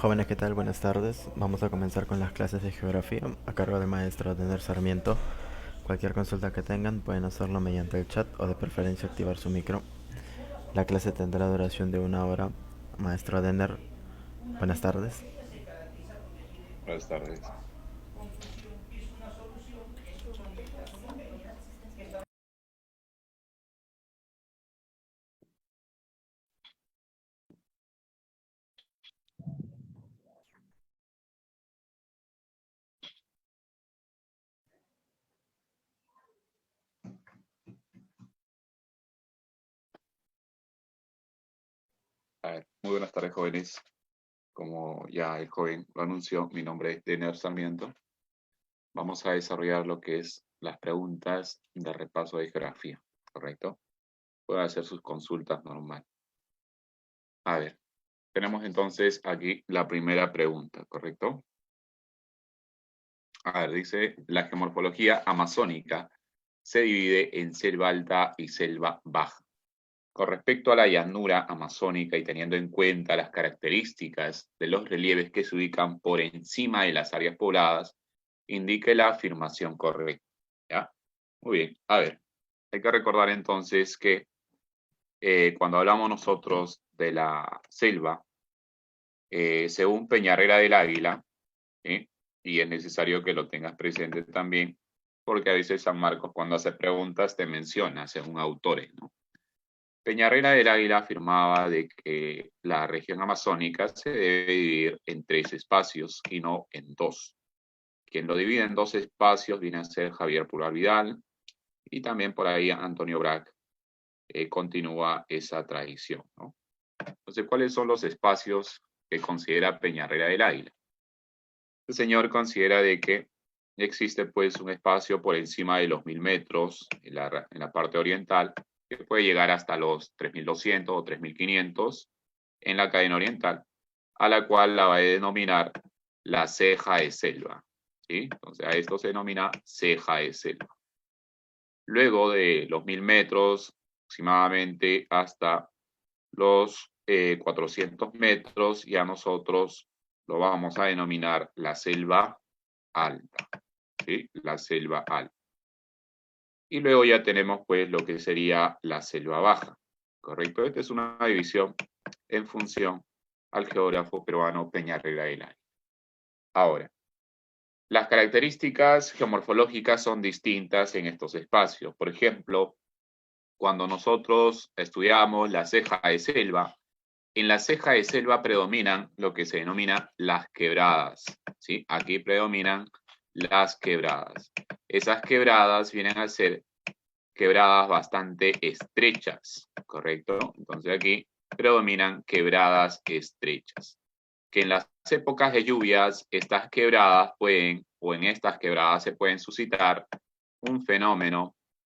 Jóvenes, ¿qué tal? Buenas tardes. Vamos a comenzar con las clases de geografía a cargo del maestro Dener Sarmiento. Cualquier consulta que tengan pueden hacerlo mediante el chat o de preferencia activar su micro. La clase tendrá duración de 1 hora. Maestro Dener, buenas tardes. Buenas tardes. Muy buenas tardes, jóvenes. Como ya el joven lo anunció, mi nombre es Dener Sarmiento. Vamos a desarrollar lo que es las preguntas de repaso de geografía, ¿correcto? Pueden hacer sus consultas normal. A ver, tenemos entonces aquí la primera pregunta, ¿correcto? A ver, dice, la geomorfología amazónica se divide en selva alta y selva baja. Con respecto a la llanura amazónica y teniendo en cuenta las características de los relieves que se ubican por encima de las áreas pobladas, indique la afirmación correcta. ¿Ya? Muy bien. A ver, hay que recordar entonces que cuando hablamos nosotros de la selva, según Peñarrera del Águila, ¿sí? Y es necesario que lo tengas presente también, porque a veces San Marcos cuando hace preguntas te menciona según autores, ¿no? Peñarrera del Águila afirmaba de que la región amazónica se debe dividir en 3 espacios y no en 2. Quien lo divide en 2 espacios viene a ser Javier Pulgar Vidal y también por ahí Antonio Brac continúa esa tradición, ¿no? Entonces, ¿cuáles son los espacios que considera Peñarrera del Águila? El señor considera de que existe pues un espacio por encima de los 1000 metros en la parte oriental que puede llegar hasta los 3200 o 3500 en la cadena oriental, a la cual la va a denominar la ceja de selva, ¿sí? Entonces a esto se denomina ceja de selva. Luego de los 1000 metros aproximadamente hasta los 400 metros, ya nosotros lo vamos a denominar la selva alta, ¿sí? La selva alta. Y luego ya tenemos pues lo que sería la selva baja, ¿correcto? Esta es una división en función al geógrafo peruano Peñarrera del Águila. Ahora, las características geomorfológicas son distintas en estos espacios. Por ejemplo, cuando nosotros estudiamos la ceja de selva, en la ceja de selva predominan lo que se denomina las quebradas, ¿sí? Aquí predominan las quebradas. Esas quebradas vienen a ser quebradas bastante estrechas, ¿correcto? Entonces aquí predominan quebradas estrechas. Que en las épocas de lluvias, estas quebradas pueden, o en estas quebradas se pueden suscitar un fenómeno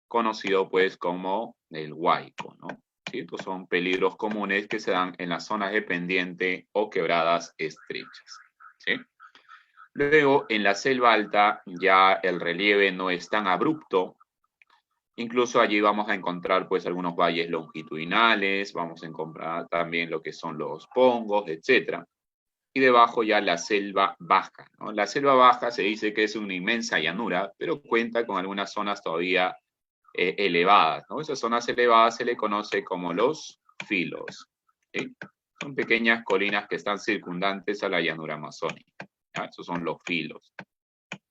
conocido pues como el huaico, ¿no? ¿Sí? Estos son peligros comunes que se dan en las zonas de pendiente o quebradas estrechas, ¿sí? Luego, en la selva alta ya el relieve no es tan abrupto. Incluso allí vamos a encontrar pues algunos valles longitudinales, vamos a encontrar también lo que son los pongos, etcétera. Y debajo ya la selva baja, ¿no? La selva baja se dice que es una inmensa llanura, pero cuenta con algunas zonas todavía elevadas, ¿no? Esas zonas elevadas se le conoce como los filos, ¿sí? Son pequeñas colinas que están circundantes a la llanura amazónica, ¿ya? Esos son los filos.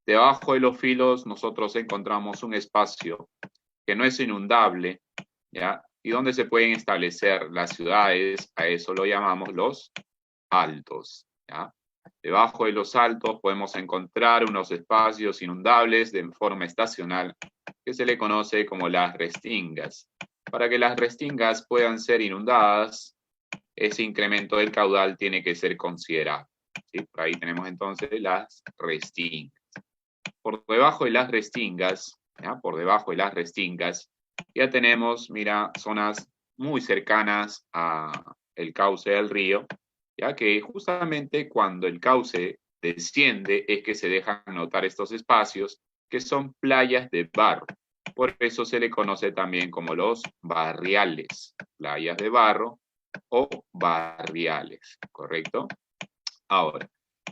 Debajo de los filos nosotros encontramos un espacio que no es inundable, ¿ya? Y donde se pueden establecer las ciudades, a eso lo llamamos los altos, ¿ya? Debajo de los altos podemos encontrar unos espacios inundables de forma estacional que se le conoce como las restingas. Para que las restingas puedan ser inundadas, ese incremento del caudal tiene que ser considerado, ¿sí? Por ahí tenemos entonces las restingas. Por debajo de las restingas, ¿ya? Por debajo de las restingas, ya tenemos, mira, zonas muy cercanas al cauce del río, ya que justamente cuando el cauce desciende es que se dejan notar estos espacios que son playas de barro. Por eso se le conoce también como los barriales, playas de barro o barriales, ¿correcto? Ahora,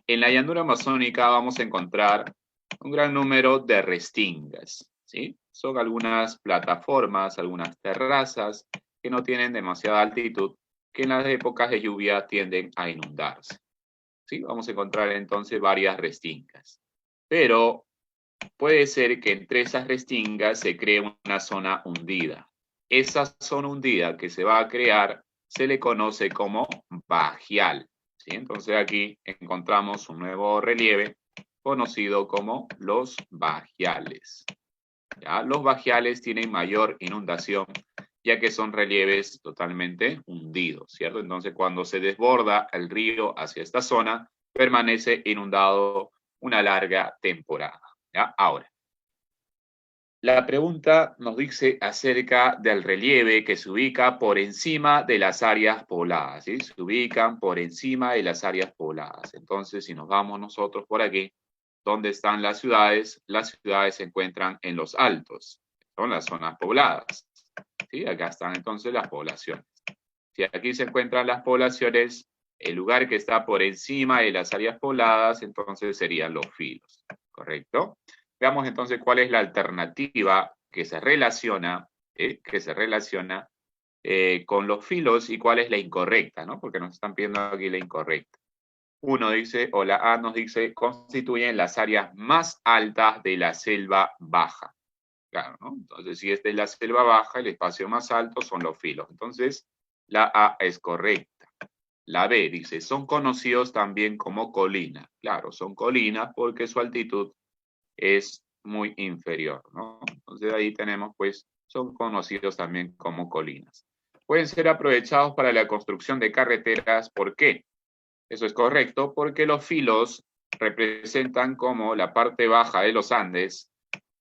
en la llanura amazónica vamos a encontrar un gran número de restingas, ¿sí? Son algunas plataformas, algunas terrazas que no tienen demasiada altitud, que en las épocas de lluvia tienden a inundarse, ¿sí? Vamos a encontrar entonces varias restingas. Pero puede ser que entre esas restingas se cree una zona hundida. Esa zona hundida que se va a crear se le conoce como bajial, ¿sí? Entonces aquí encontramos un nuevo relieve conocido como los bajiales, ¿ya? Los bajiales tienen mayor inundación ya que son relieves totalmente hundidos, ¿cierto? Entonces cuando se desborda el río hacia esta zona, permanece inundado una larga temporada, ¿ya? Ahora, la pregunta nos dice acerca del relieve que se ubica por encima de las áreas pobladas, ¿sí? Se ubican por encima de las áreas pobladas. Entonces, si nos vamos nosotros por aquí, ¿dónde están las ciudades? Las ciudades se encuentran en los altos, son las zonas pobladas, ¿sí? Acá están entonces las poblaciones. Si aquí se encuentran las poblaciones, el lugar que está por encima de las áreas pobladas, entonces serían los filos, ¿correcto? Veamos entonces cuál es la alternativa que se relaciona con los filos y cuál es la incorrecta, ¿no? Porque nos están pidiendo aquí la incorrecta. Uno dice, o la A nos dice, constituyen las áreas más altas de la selva baja. Claro, ¿no? Entonces, si es de la selva baja, el espacio más alto son los filos. Entonces, la A es correcta. La B dice, son conocidos también como colinas. Claro, son colinas porque su altitud es muy inferior, ¿no? Entonces ahí tenemos, pues, son conocidos también como colinas. Pueden ser aprovechados para la construcción de carreteras. ¿Por qué? Eso es correcto, porque los filos representan como la parte baja de los Andes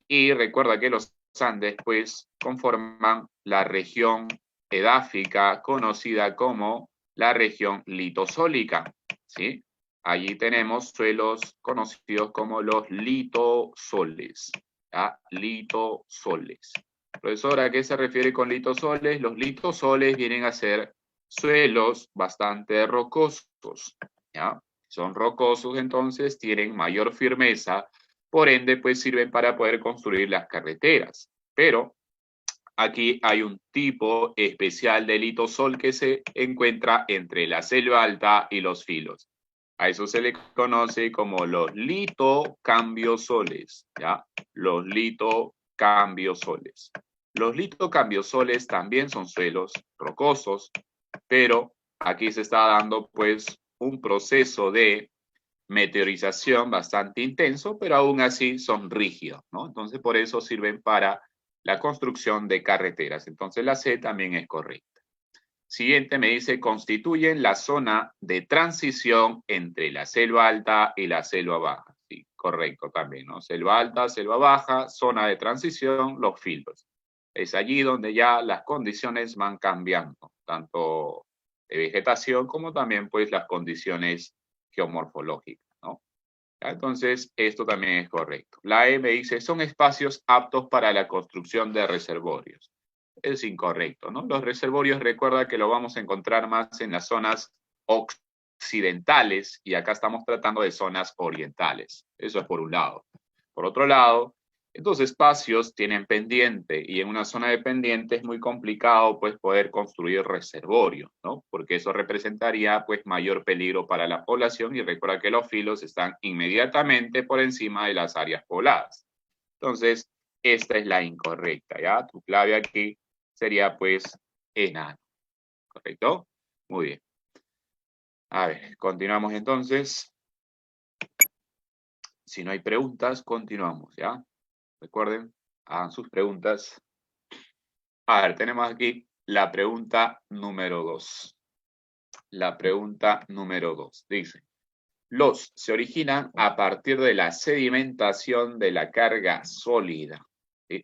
y recuerda que los Andes, pues, conforman la región edáfica conocida como la región litosólica, ¿sí? Allí tenemos suelos conocidos como los litosoles, ¿ya? Litosoles. Profesor, ¿a qué se refiere con litosoles? Los litosoles vienen a ser suelos bastante rocosos, ¿ya? Son rocosos, entonces tienen mayor firmeza, por ende, pues sirven para poder construir las carreteras. Pero aquí hay un tipo especial de litosol que se encuentra entre la selva alta y los filos. A eso se le conoce como los litocambiosoles, ¿ya? Los litocambiosoles. Los litocambiosoles también son suelos rocosos, pero aquí se está dando pues un proceso de meteorización bastante intenso, pero aún así son rígidos, ¿no? Entonces por eso sirven para la construcción de carreteras. Entonces la C también es correcta. Siguiente me dice, constituyen la zona de transición entre la selva alta y la selva baja. Sí, correcto también, ¿no? Selva alta, selva baja, zona de transición, los filos. Es allí donde ya las condiciones van cambiando, tanto de vegetación como también pues las condiciones geomorfológicas, ¿no? Entonces, esto también es correcto. La E me dice, son espacios aptos para la construcción de reservorios. Es incorrecto, ¿no? Los reservorios, recuerda que lo vamos a encontrar más en las zonas occidentales y acá estamos tratando de zonas orientales. Eso es por un lado. Por otro lado, estos espacios tienen pendiente y en una zona de pendiente es muy complicado pues poder construir reservorios, ¿no? Porque eso representaría pues mayor peligro para la población y recuerda que los filos están inmediatamente por encima de las áreas pobladas. Entonces, esta es la incorrecta, ¿ya? Tu clave aquí sería pues enano, ¿correcto? Muy bien. A ver, continuamos entonces. Si no hay preguntas, continuamos, ¿ya? Recuerden, hagan sus preguntas. A ver, tenemos aquí la pregunta número 2. La pregunta número 2 dice, los se originan a partir de la sedimentación de la carga sólida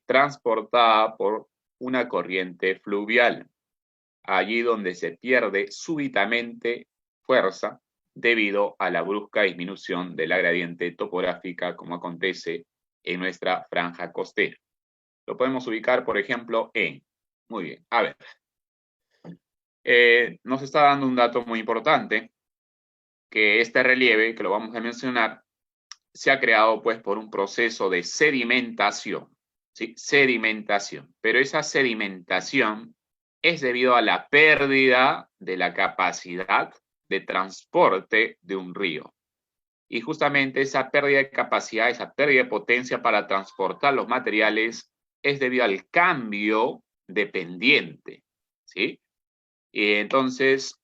transportada por una corriente fluvial, allí donde se pierde súbitamente fuerza debido a la brusca disminución de la gradiente topográfica como acontece en nuestra franja costera. Lo podemos ubicar, por ejemplo, en... Muy bien, a ver. Nos está dando un dato muy importante. que este relieve, que lo vamos a mencionar, se ha creado pues por un proceso de sedimentación, ¿sí? Sedimentación. Pero esa sedimentación es debido a la pérdida de la capacidad de transporte de un río. Y justamente esa pérdida de capacidad, esa pérdida de potencia para transportar los materiales es debido al cambio de pendiente, ¿sí? Y entonces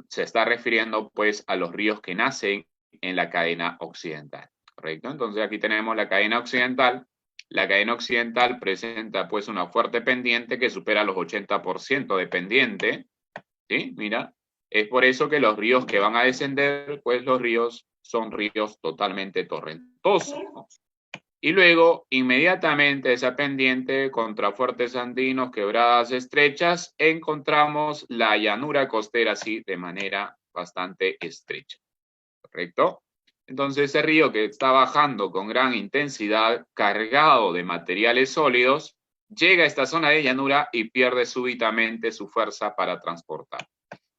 se está refiriendo pues a los ríos que nacen en la cadena occidental, ¿correcto? Entonces aquí tenemos la cadena occidental. La cadena occidental presenta pues una fuerte pendiente que supera los 80% de pendiente, ¿sí? Mira, es por eso que los ríos que van a descender, pues los ríos son ríos totalmente torrentosos, ¿no? Y luego, inmediatamente esa pendiente, contrafuertes andinos, quebradas estrechas, encontramos la llanura costera así de manera bastante estrecha, ¿correcto? Entonces ese río que está bajando con gran intensidad, cargado de materiales sólidos, llega a esta zona de llanura y pierde súbitamente su fuerza para transportar.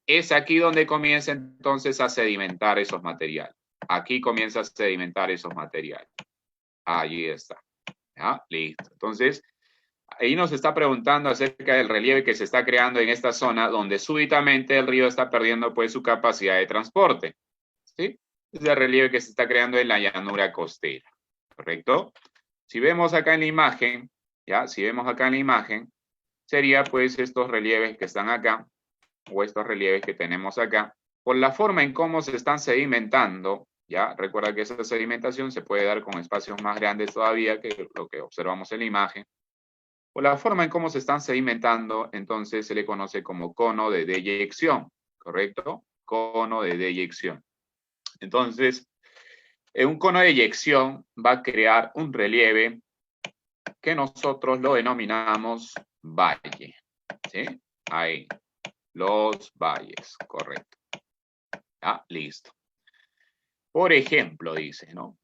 Es aquí donde comienza entonces a sedimentar esos materiales. Aquí comienza a sedimentar esos materiales. Allí está. ¿Ya? Listo. Entonces, ahí nos está preguntando acerca del relieve que se está creando en esta zona donde súbitamente el río está perdiendo pues su capacidad de transporte. ¿Sí? Es el relieve que se está creando en la llanura costera. ¿Correcto? Si vemos acá en la imagen, ¿ya? Si vemos acá en la imagen, sería pues estos relieves que están acá, o estos relieves que tenemos acá, por la forma en cómo se están sedimentando, ¿ya? Recuerda que esa sedimentación se puede dar con espacios más grandes todavía que lo que observamos en la imagen. Por la forma en cómo se están sedimentando, entonces se le conoce como cono de deyección, ¿correcto? Cono de deyección. Entonces, un cono de eyección va a crear un relieve que nosotros lo denominamos valle, ¿sí? Ahí, los valles, correcto. Ah, listo. Por ejemplo, dice, ¿no?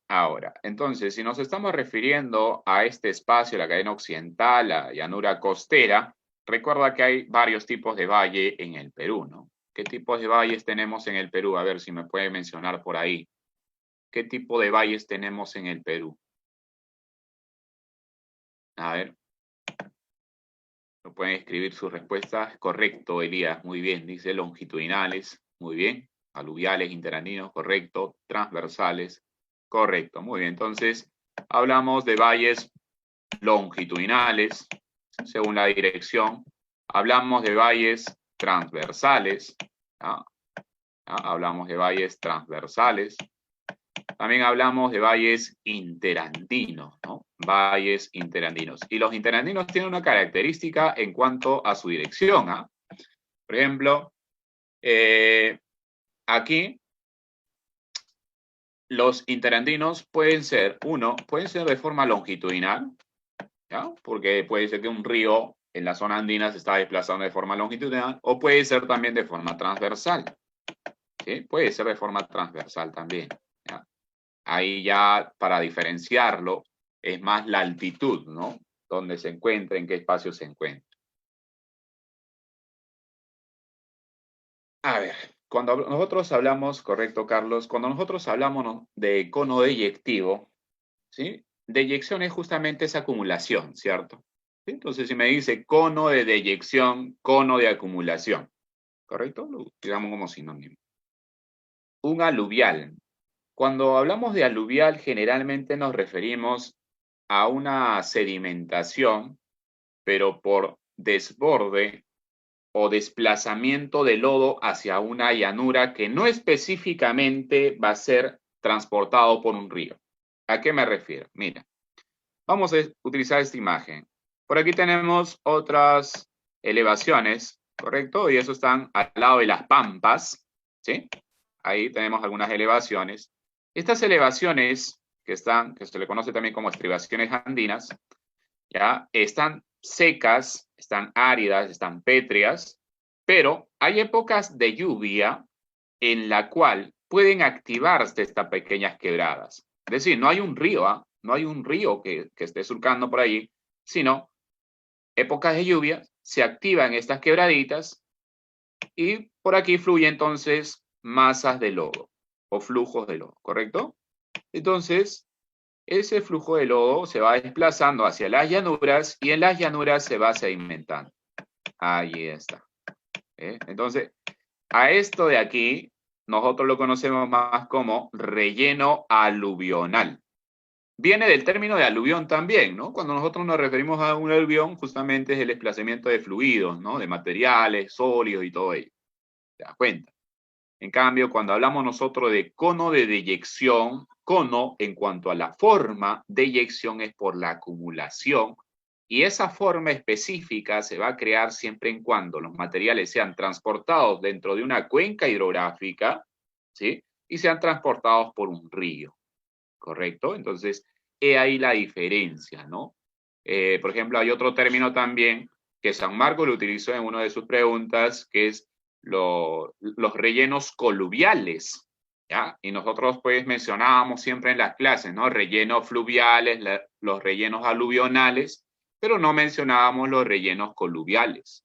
Ahora, entonces, si nos estamos refiriendo a este espacio, la cadena occidental, la llanura costera, recuerda que hay varios tipos de valle en el Perú, ¿no? ¿Qué tipos de valles tenemos en el Perú? A ver si me puede mencionar por ahí. ¿Qué tipo de valles tenemos en el Perú? A ver, ¿no pueden escribir sus respuestas? Correcto, Elías, muy bien. Dice longitudinales, muy bien. Aluviales, interandinos, correcto. Transversales, correcto, muy bien. Entonces, hablamos de valles longitudinales, según la dirección. Hablamos de valles transversales. ¿Ah? Hablamos de valles transversales. También hablamos de valles interandinos, ¿no? Valles interandinos. Y los interandinos tienen una característica en cuanto a su dirección. ¿Ah? Por ejemplo, aquí los interandinos pueden ser, pueden ser de forma longitudinal, ¿ya? Porque puede ser que un río en la zona andina se está desplazando de forma longitudinal, o puede ser también de forma transversal, ¿sí? Puede ser de forma transversal también, ¿ya? Ahí ya para diferenciarlo es más la altitud, ¿no? Donde se encuentra, en qué espacio se encuentra. A ver, cuando nosotros hablamos, correcto, Carlos, cuando nosotros hablamos de cono deyectivo, ¿sí? Deyección es justamente esa acumulación, ¿cierto? ¿Sí? Entonces, si me dice cono de deyección, cono de acumulación, ¿correcto? Lo utilizamos como sinónimo. Un aluvial. Cuando hablamos de aluvial, generalmente nos referimos a una sedimentación, pero por desborde o desplazamiento de lodo hacia una llanura que no específicamente va a ser transportado por un río. ¿A qué me refiero? Mira, vamos a utilizar esta imagen. Por aquí tenemos otras elevaciones, ¿correcto? Y eso están al lado de las pampas, ¿sí? Ahí tenemos algunas elevaciones. Estas elevaciones que se le conoce también como estribaciones andinas, ya están secas, están áridas, están pétreas, pero hay épocas de lluvia en la cual pueden activarse estas pequeñas quebradas. Es decir, no hay un río, ¿ah? No hay un río que esté surcando por allí, sino épocas de lluvia, se activan estas quebraditas y por aquí fluye entonces masas de lodo o flujos de lodo, ¿correcto? Entonces, ese flujo de lodo se va desplazando hacia las llanuras y en las llanuras se va sedimentando. Ahí está. Entonces, a esto de aquí, nosotros lo conocemos más como relleno aluvional. Viene del término de aluvión también, ¿no? Cuando nosotros nos referimos a un aluvión, justamente es el desplazamiento de fluidos, ¿no? De materiales, sólidos y todo ello. ¿Te das cuenta? En cambio, cuando hablamos nosotros de cono de deyección, cono en cuanto a la forma, deyección es por la acumulación, y esa forma específica se va a crear siempre en cuando los materiales sean transportados dentro de una cuenca hidrográfica, ¿sí? Y sean transportados por un río, ¿correcto? Entonces, he ahí la diferencia, ¿no? Por ejemplo, hay otro término también que San Marcos lo utilizó en una de sus preguntas, que es los rellenos coluviales, ¿ya? Y nosotros pues mencionábamos siempre en las clases, ¿no? Rellenos fluviales, los rellenos aluvionales, pero no mencionábamos los rellenos coluviales.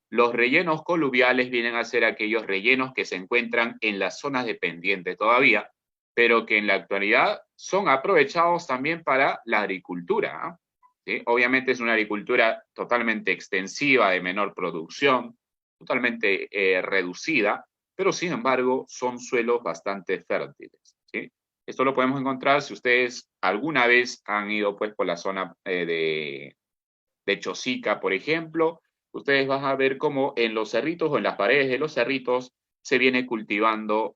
Los rellenos coluviales vienen a ser aquellos rellenos que se encuentran en las zonas dependientes todavía, pero que en la actualidad son aprovechados también para la agricultura, ¿sí? Obviamente es una agricultura totalmente extensiva, de menor producción, totalmente reducida, pero sin embargo son suelos bastante fértiles, ¿sí? Esto lo podemos encontrar si ustedes alguna vez han ido pues por la zona de Chosica, por ejemplo. Ustedes van a ver cómo en los cerritos o en las paredes de los cerritos se viene cultivando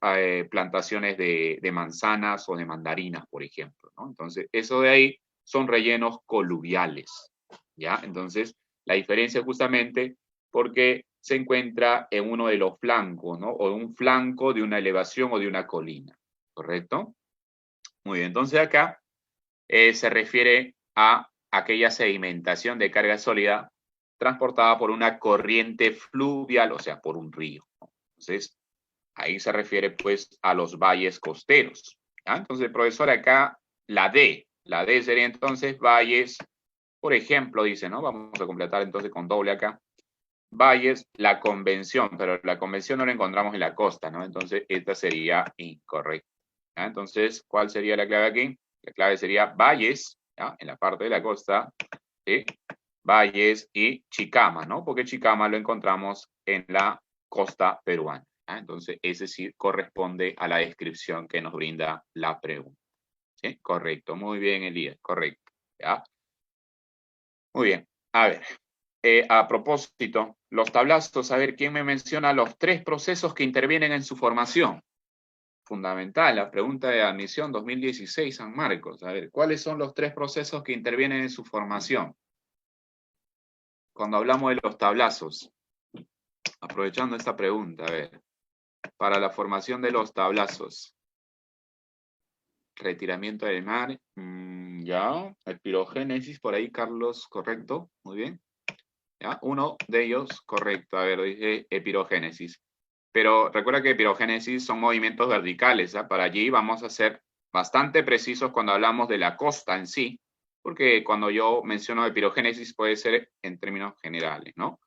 plantaciones de manzanas o de mandarinas, por ejemplo, ¿no? Entonces, eso de ahí son rellenos coluviales, ¿ya? Entonces, la diferencia es justamente porque se encuentra en uno de los flancos, ¿no? O un flanco de una elevación o de una colina, ¿correcto? Muy bien, entonces acá se refiere a aquella sedimentación de carga sólida transportada por una corriente fluvial, o sea, por un río. Entonces, ahí se refiere pues a los valles costeros. ¿Ya? Entonces, profesor, acá la D sería entonces valles, por ejemplo, dice, ¿no? Vamos a completar entonces con doble acá. Valles, la convención, pero la convención no la encontramos en la costa, ¿no? Entonces, esta sería incorrecta. ¿Ya? Entonces, ¿cuál sería la clave aquí? La clave sería valles, ¿ya? En la parte de la costa, ¿sí? Valles y Chicama, ¿no? Porque Chicama lo encontramos en la costa peruana. ¿Ya? Entonces, ese sí corresponde a la descripción que nos brinda la pregunta. ¿Sí? Correcto, muy bien, Elías, correcto. ¿Ya? Muy bien, a ver. A propósito, los tablazos, a ver, ¿quién me menciona los 3 procesos que intervienen en su formación? Fundamental, la pregunta de admisión 2016 San Marcos. A ver, ¿cuáles son los 3 procesos que intervienen en su formación? Cuando hablamos de los tablazos, aprovechando esta pregunta, a ver, para la formación de los tablazos, retiramiento del mar, ya, espirogénesis, por ahí, Carlos, correcto, muy bien. ¿Ya? Uno de ellos, correcto, a ver, dice epirogénesis. Pero recuerda que epirogénesis son movimientos verticales, ¿ya? Para allí vamos a ser bastante precisos cuando hablamos de la costa en sí, porque cuando yo menciono epirogénesis puede ser en términos generales, ¿no?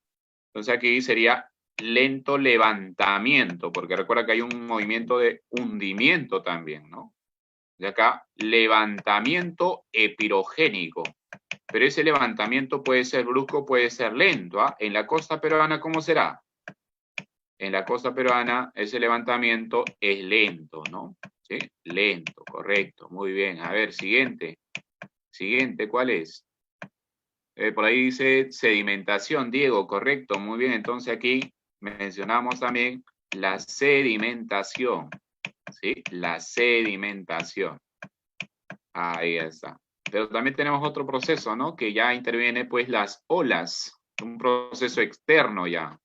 Entonces aquí sería lento levantamiento, porque recuerda que hay un movimiento de hundimiento también, ¿no? De acá, levantamiento epirogénico. Pero ese levantamiento puede ser brusco, puede ser lento. ¿Ah? En la costa peruana, ¿cómo será? En la costa peruana, ese levantamiento es lento, ¿no? ¿Sí? Lento, correcto. Muy bien. A ver, siguiente. Siguiente, ¿cuál es? Por ahí dice sedimentación, Diego, correcto. Muy bien. Entonces aquí mencionamos también la sedimentación. ¿Sí? La sedimentación. Ahí está. Pero también tenemos otro proceso, ¿no? Que ya interviene, pues, las olas. Un proceso externo ya.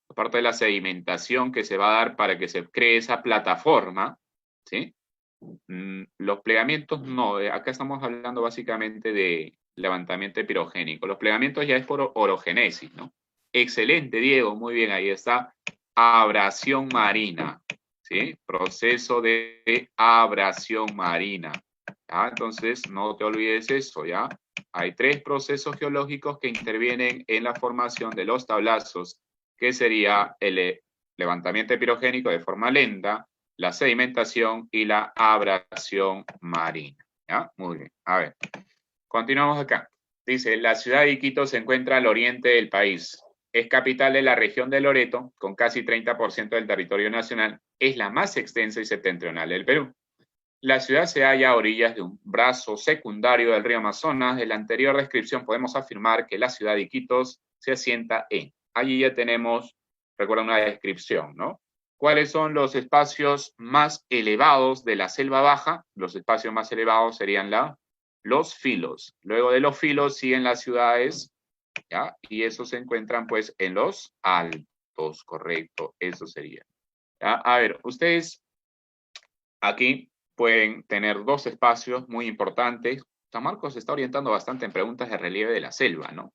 Aparte de la sedimentación que se va a dar para que se cree esa plataforma, ¿sí? Los plegamientos no. Acá estamos hablando básicamente de levantamiento epirogénico. Los plegamientos ya es por orogenesis, ¿no? Excelente, Diego. Muy bien, ahí está. Abrasión marina, ¿sí? Proceso de abrasión marina. ¿Ya? Entonces, no te olvides eso, ¿ya? Hay 3 procesos geológicos que intervienen en la formación de los tablazos, que sería el levantamiento pirogénico de forma lenta, la sedimentación y la abrasión marina. ¿Ya? Muy bien. A ver, continuamos acá. Dice, la ciudad de Iquitos se encuentra al oriente del país. Es capital de la región de Loreto, con casi 30% del territorio nacional. Es la más extensa y septentrional del Perú. La ciudad se halla a orillas de un brazo secundario del río Amazonas. De la anterior descripción podemos afirmar que la ciudad de Iquitos se asienta en. Allí ya tenemos, recuerda, una descripción, ¿no? ¿Cuáles son los espacios más elevados de la selva baja? Los espacios más elevados serían los filos. Luego de los filos siguen las ciudades, ¿ya? Y esos se encuentran pues en los altos, correcto, eso sería. ¿Ya? A ver, ustedes aquí pueden tener dos espacios muy importantes. San Marcos se está orientando bastante en preguntas de relieve de la selva, ¿no?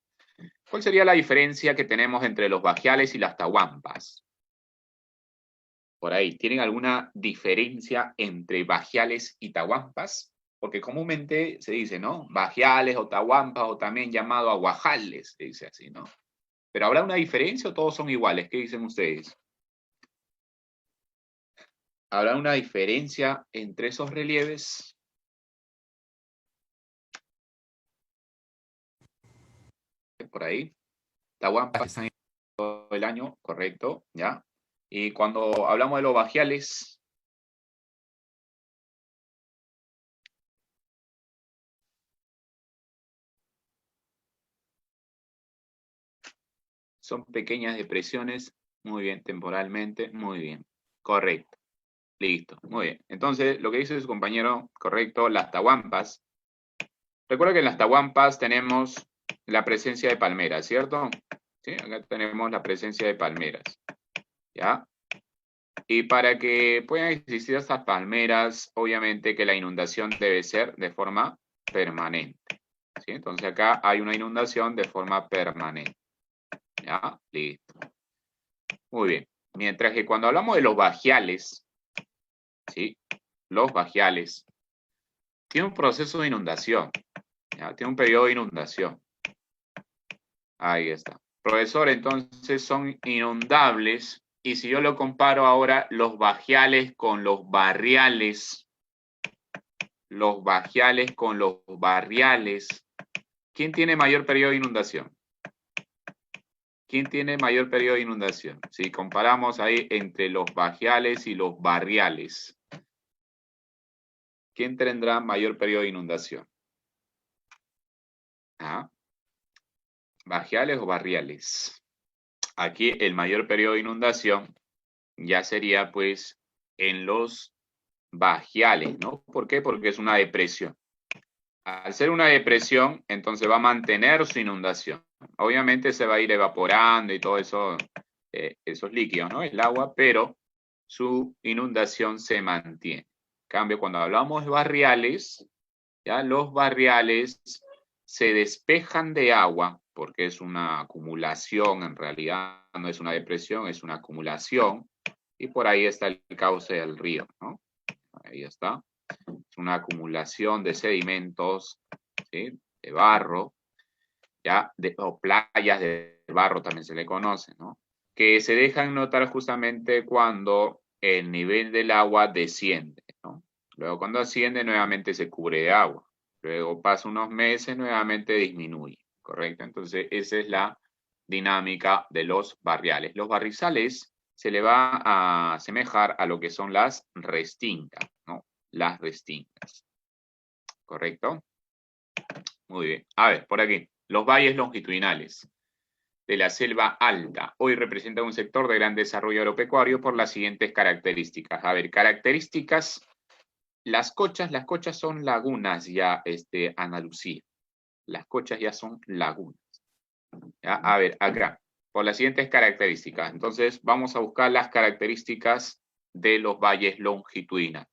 ¿Cuál sería la diferencia que tenemos entre los bajiales y las tahuampas? Por ahí, ¿tienen alguna diferencia entre bajiales y tahuampas? Porque comúnmente se dice, ¿no? Bajiales o tahuampas o también llamado aguajales, se dice así, ¿no? ¿Pero habrá una diferencia o todos son iguales? ¿Qué dicen ustedes? ¿Habrá una diferencia entre esos relieves? Por ahí. Tahuampas están todo el año, correcto, ¿ya? Y cuando hablamos de los bajiales, son pequeñas depresiones, muy bien, temporalmente, muy bien, correcto, listo, muy bien. Entonces, lo que dice su compañero, correcto, las tahuampas. Recuerda que en las tahuampas tenemos la presencia de palmeras, ¿cierto? Sí, acá tenemos la presencia de palmeras, ¿ya? Y para que puedan existir estas palmeras, obviamente que la inundación debe ser de forma permanente. ¿Sí? Entonces acá hay una inundación de forma permanente. ¿Ya? Listo. Muy bien. Mientras que cuando hablamos de los bajiales, ¿sí? Los bajiales, tiene un proceso de inundación. ¿Ya? Tiene un periodo de inundación. Ahí está. Profesor, entonces son inundables. Y si yo lo comparo ahora los bajiales con los barriales, ¿quién tiene mayor periodo de inundación? ¿Quién tiene mayor periodo de inundación? Si comparamos ahí entre los bajiales y los barriales, ¿quién tendrá mayor periodo de inundación? ¿Ah? ¿Bajiales o barriales? Aquí el mayor periodo de inundación ya sería pues en los bajiales, ¿no? ¿Por qué? Porque es una depresión. Al ser una depresión, entonces va a mantener su inundación. Obviamente se va a ir evaporando y todo eso, esos líquidos, ¿no? El agua, pero su inundación se mantiene. En cambio, cuando hablamos de barriales, ya los barriales se despejan de agua, porque es una acumulación, en realidad no es una depresión, es una acumulación, y por ahí está el cauce del río, ¿no? Ahí está. Es una acumulación de sedimentos, ¿sí? De barro, ¿ya? O playas de barro también se le conoce, ¿no? Que se dejan notar justamente cuando el nivel del agua desciende, ¿no? Luego cuando asciende nuevamente se cubre de agua. Luego pasa unos meses, nuevamente disminuye, ¿correcto? Entonces esa es la dinámica de los barriales. Los barrizales se le va a asemejar a lo que son las restingas, ¿no? Las restingas, ¿correcto? Muy bien. A ver, por aquí. Los valles longitudinales de la selva alta hoy representan un sector de gran desarrollo agropecuario por las siguientes características. A ver, características. Las cochas son lagunas ya, Ana Lucía. Las cochas ya son lagunas. ¿Ya? A ver, acá, por las siguientes características. Entonces, vamos a buscar las características de los valles longitudinales.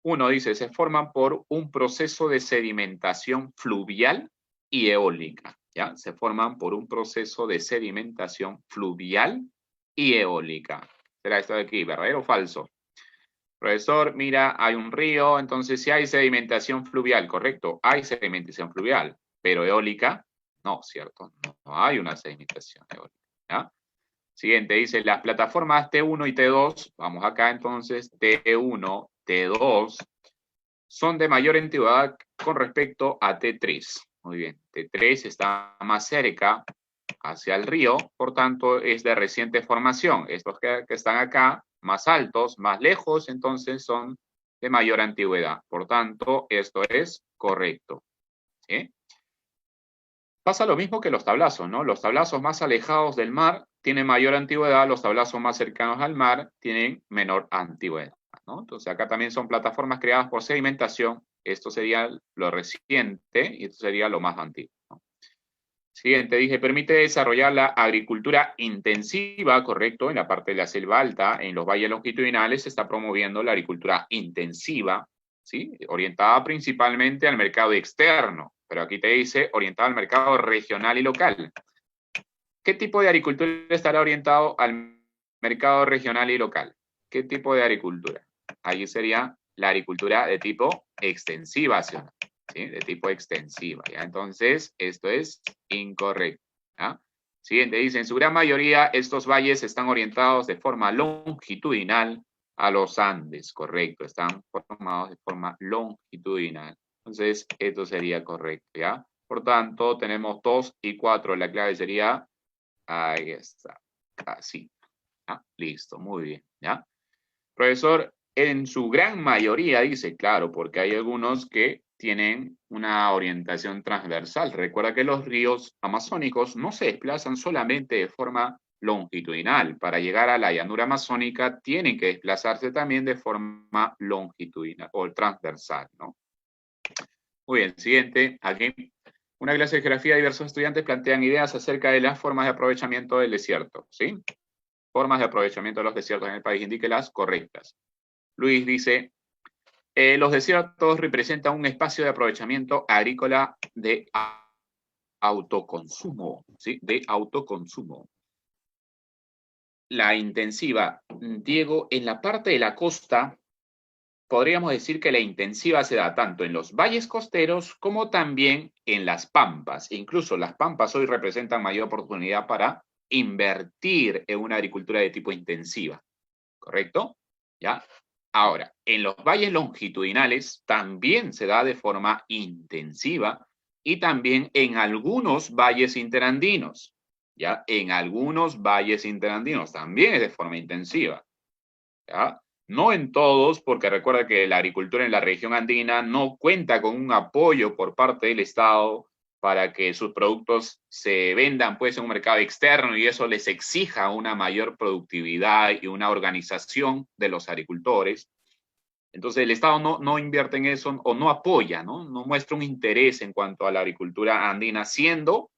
Uno dice, se forman por un proceso de sedimentación fluvial y eólica. ¿Ya? Se forman por un proceso de sedimentación fluvial y eólica. ¿Será esto de aquí, verdadero o falso? Profesor, mira, hay un río, entonces si hay sedimentación fluvial, correcto, hay sedimentación fluvial, pero eólica, no, ¿cierto? No hay una sedimentación eólica, ¿ya? Siguiente, dice las plataformas T1 y T2, vamos acá entonces, T1, T2, son de mayor antigüedad con respecto a T3. Muy bien, T3 está más cerca hacia el río, por tanto es de reciente formación. Estos que están acá, más altos, más lejos, entonces son de mayor antigüedad. Por tanto, esto es correcto. ¿Sí? Pasa lo mismo que los tablazos, ¿no? Los tablazos más alejados del mar tienen mayor antigüedad, los tablazos más cercanos al mar tienen menor antigüedad, ¿no? Entonces acá también son plataformas creadas por sedimentación, esto sería lo reciente y esto sería lo más antiguo, ¿no? Siguiente, dije, permite desarrollar la agricultura intensiva, correcto, en la parte de la selva alta, en los valles longitudinales se está promoviendo la agricultura intensiva, ¿sí? Orientada principalmente al mercado externo, pero aquí te dice orientada al mercado regional y local. ¿Qué tipo de agricultura estará orientado al mercado regional y local? ¿Qué tipo de agricultura? Allí sería la agricultura de tipo extensiva, ¿sí? ¿Sí? De tipo extensiva, ¿ya? Entonces, esto es incorrecto, ¿ya? Siguiente, dice, en su gran mayoría estos valles están orientados de forma longitudinal a los Andes, correcto, están formados de forma longitudinal. Entonces, esto sería correcto, ¿ya? Por tanto, tenemos 2 y 4, la clave sería, ahí está, así, ¿ya? Listo, muy bien, ¿ya? Profesor, en su gran mayoría dice, claro, porque hay algunos que tienen una orientación transversal. Recuerda que los ríos amazónicos no se desplazan solamente de forma longitudinal. Para llegar a la llanura amazónica tienen que desplazarse también de forma longitudinal o transversal, ¿no? Muy bien, siguiente. Aquí, una clase de geografía, diversos estudiantes plantean ideas acerca de las formas de aprovechamiento del desierto, ¿sí? Formas de aprovechamiento de los desiertos en el país, indíquelas correctas. Luis dice, los desiertos representan un espacio de aprovechamiento agrícola de autoconsumo, ¿sí? De autoconsumo. La intensiva, Diego, en la parte de la costa, podríamos decir que la intensiva se da tanto en los valles costeros como también en las pampas. Incluso las pampas hoy representan mayor oportunidad para invertir en una agricultura de tipo intensiva, ¿correcto? ¿Ya? Ahora, en los valles longitudinales también se da de forma intensiva y también en algunos valles interandinos, ¿ya? En algunos valles interandinos también es de forma intensiva, ¿ya? No en todos, porque recuerda que la agricultura en la región andina no cuenta con un apoyo por parte del Estado para que sus productos se vendan pues en un mercado externo y eso les exija una mayor productividad y una organización de los agricultores. Entonces el Estado no invierte en eso o no apoya, no muestra un interés en cuanto a la agricultura andina, siendo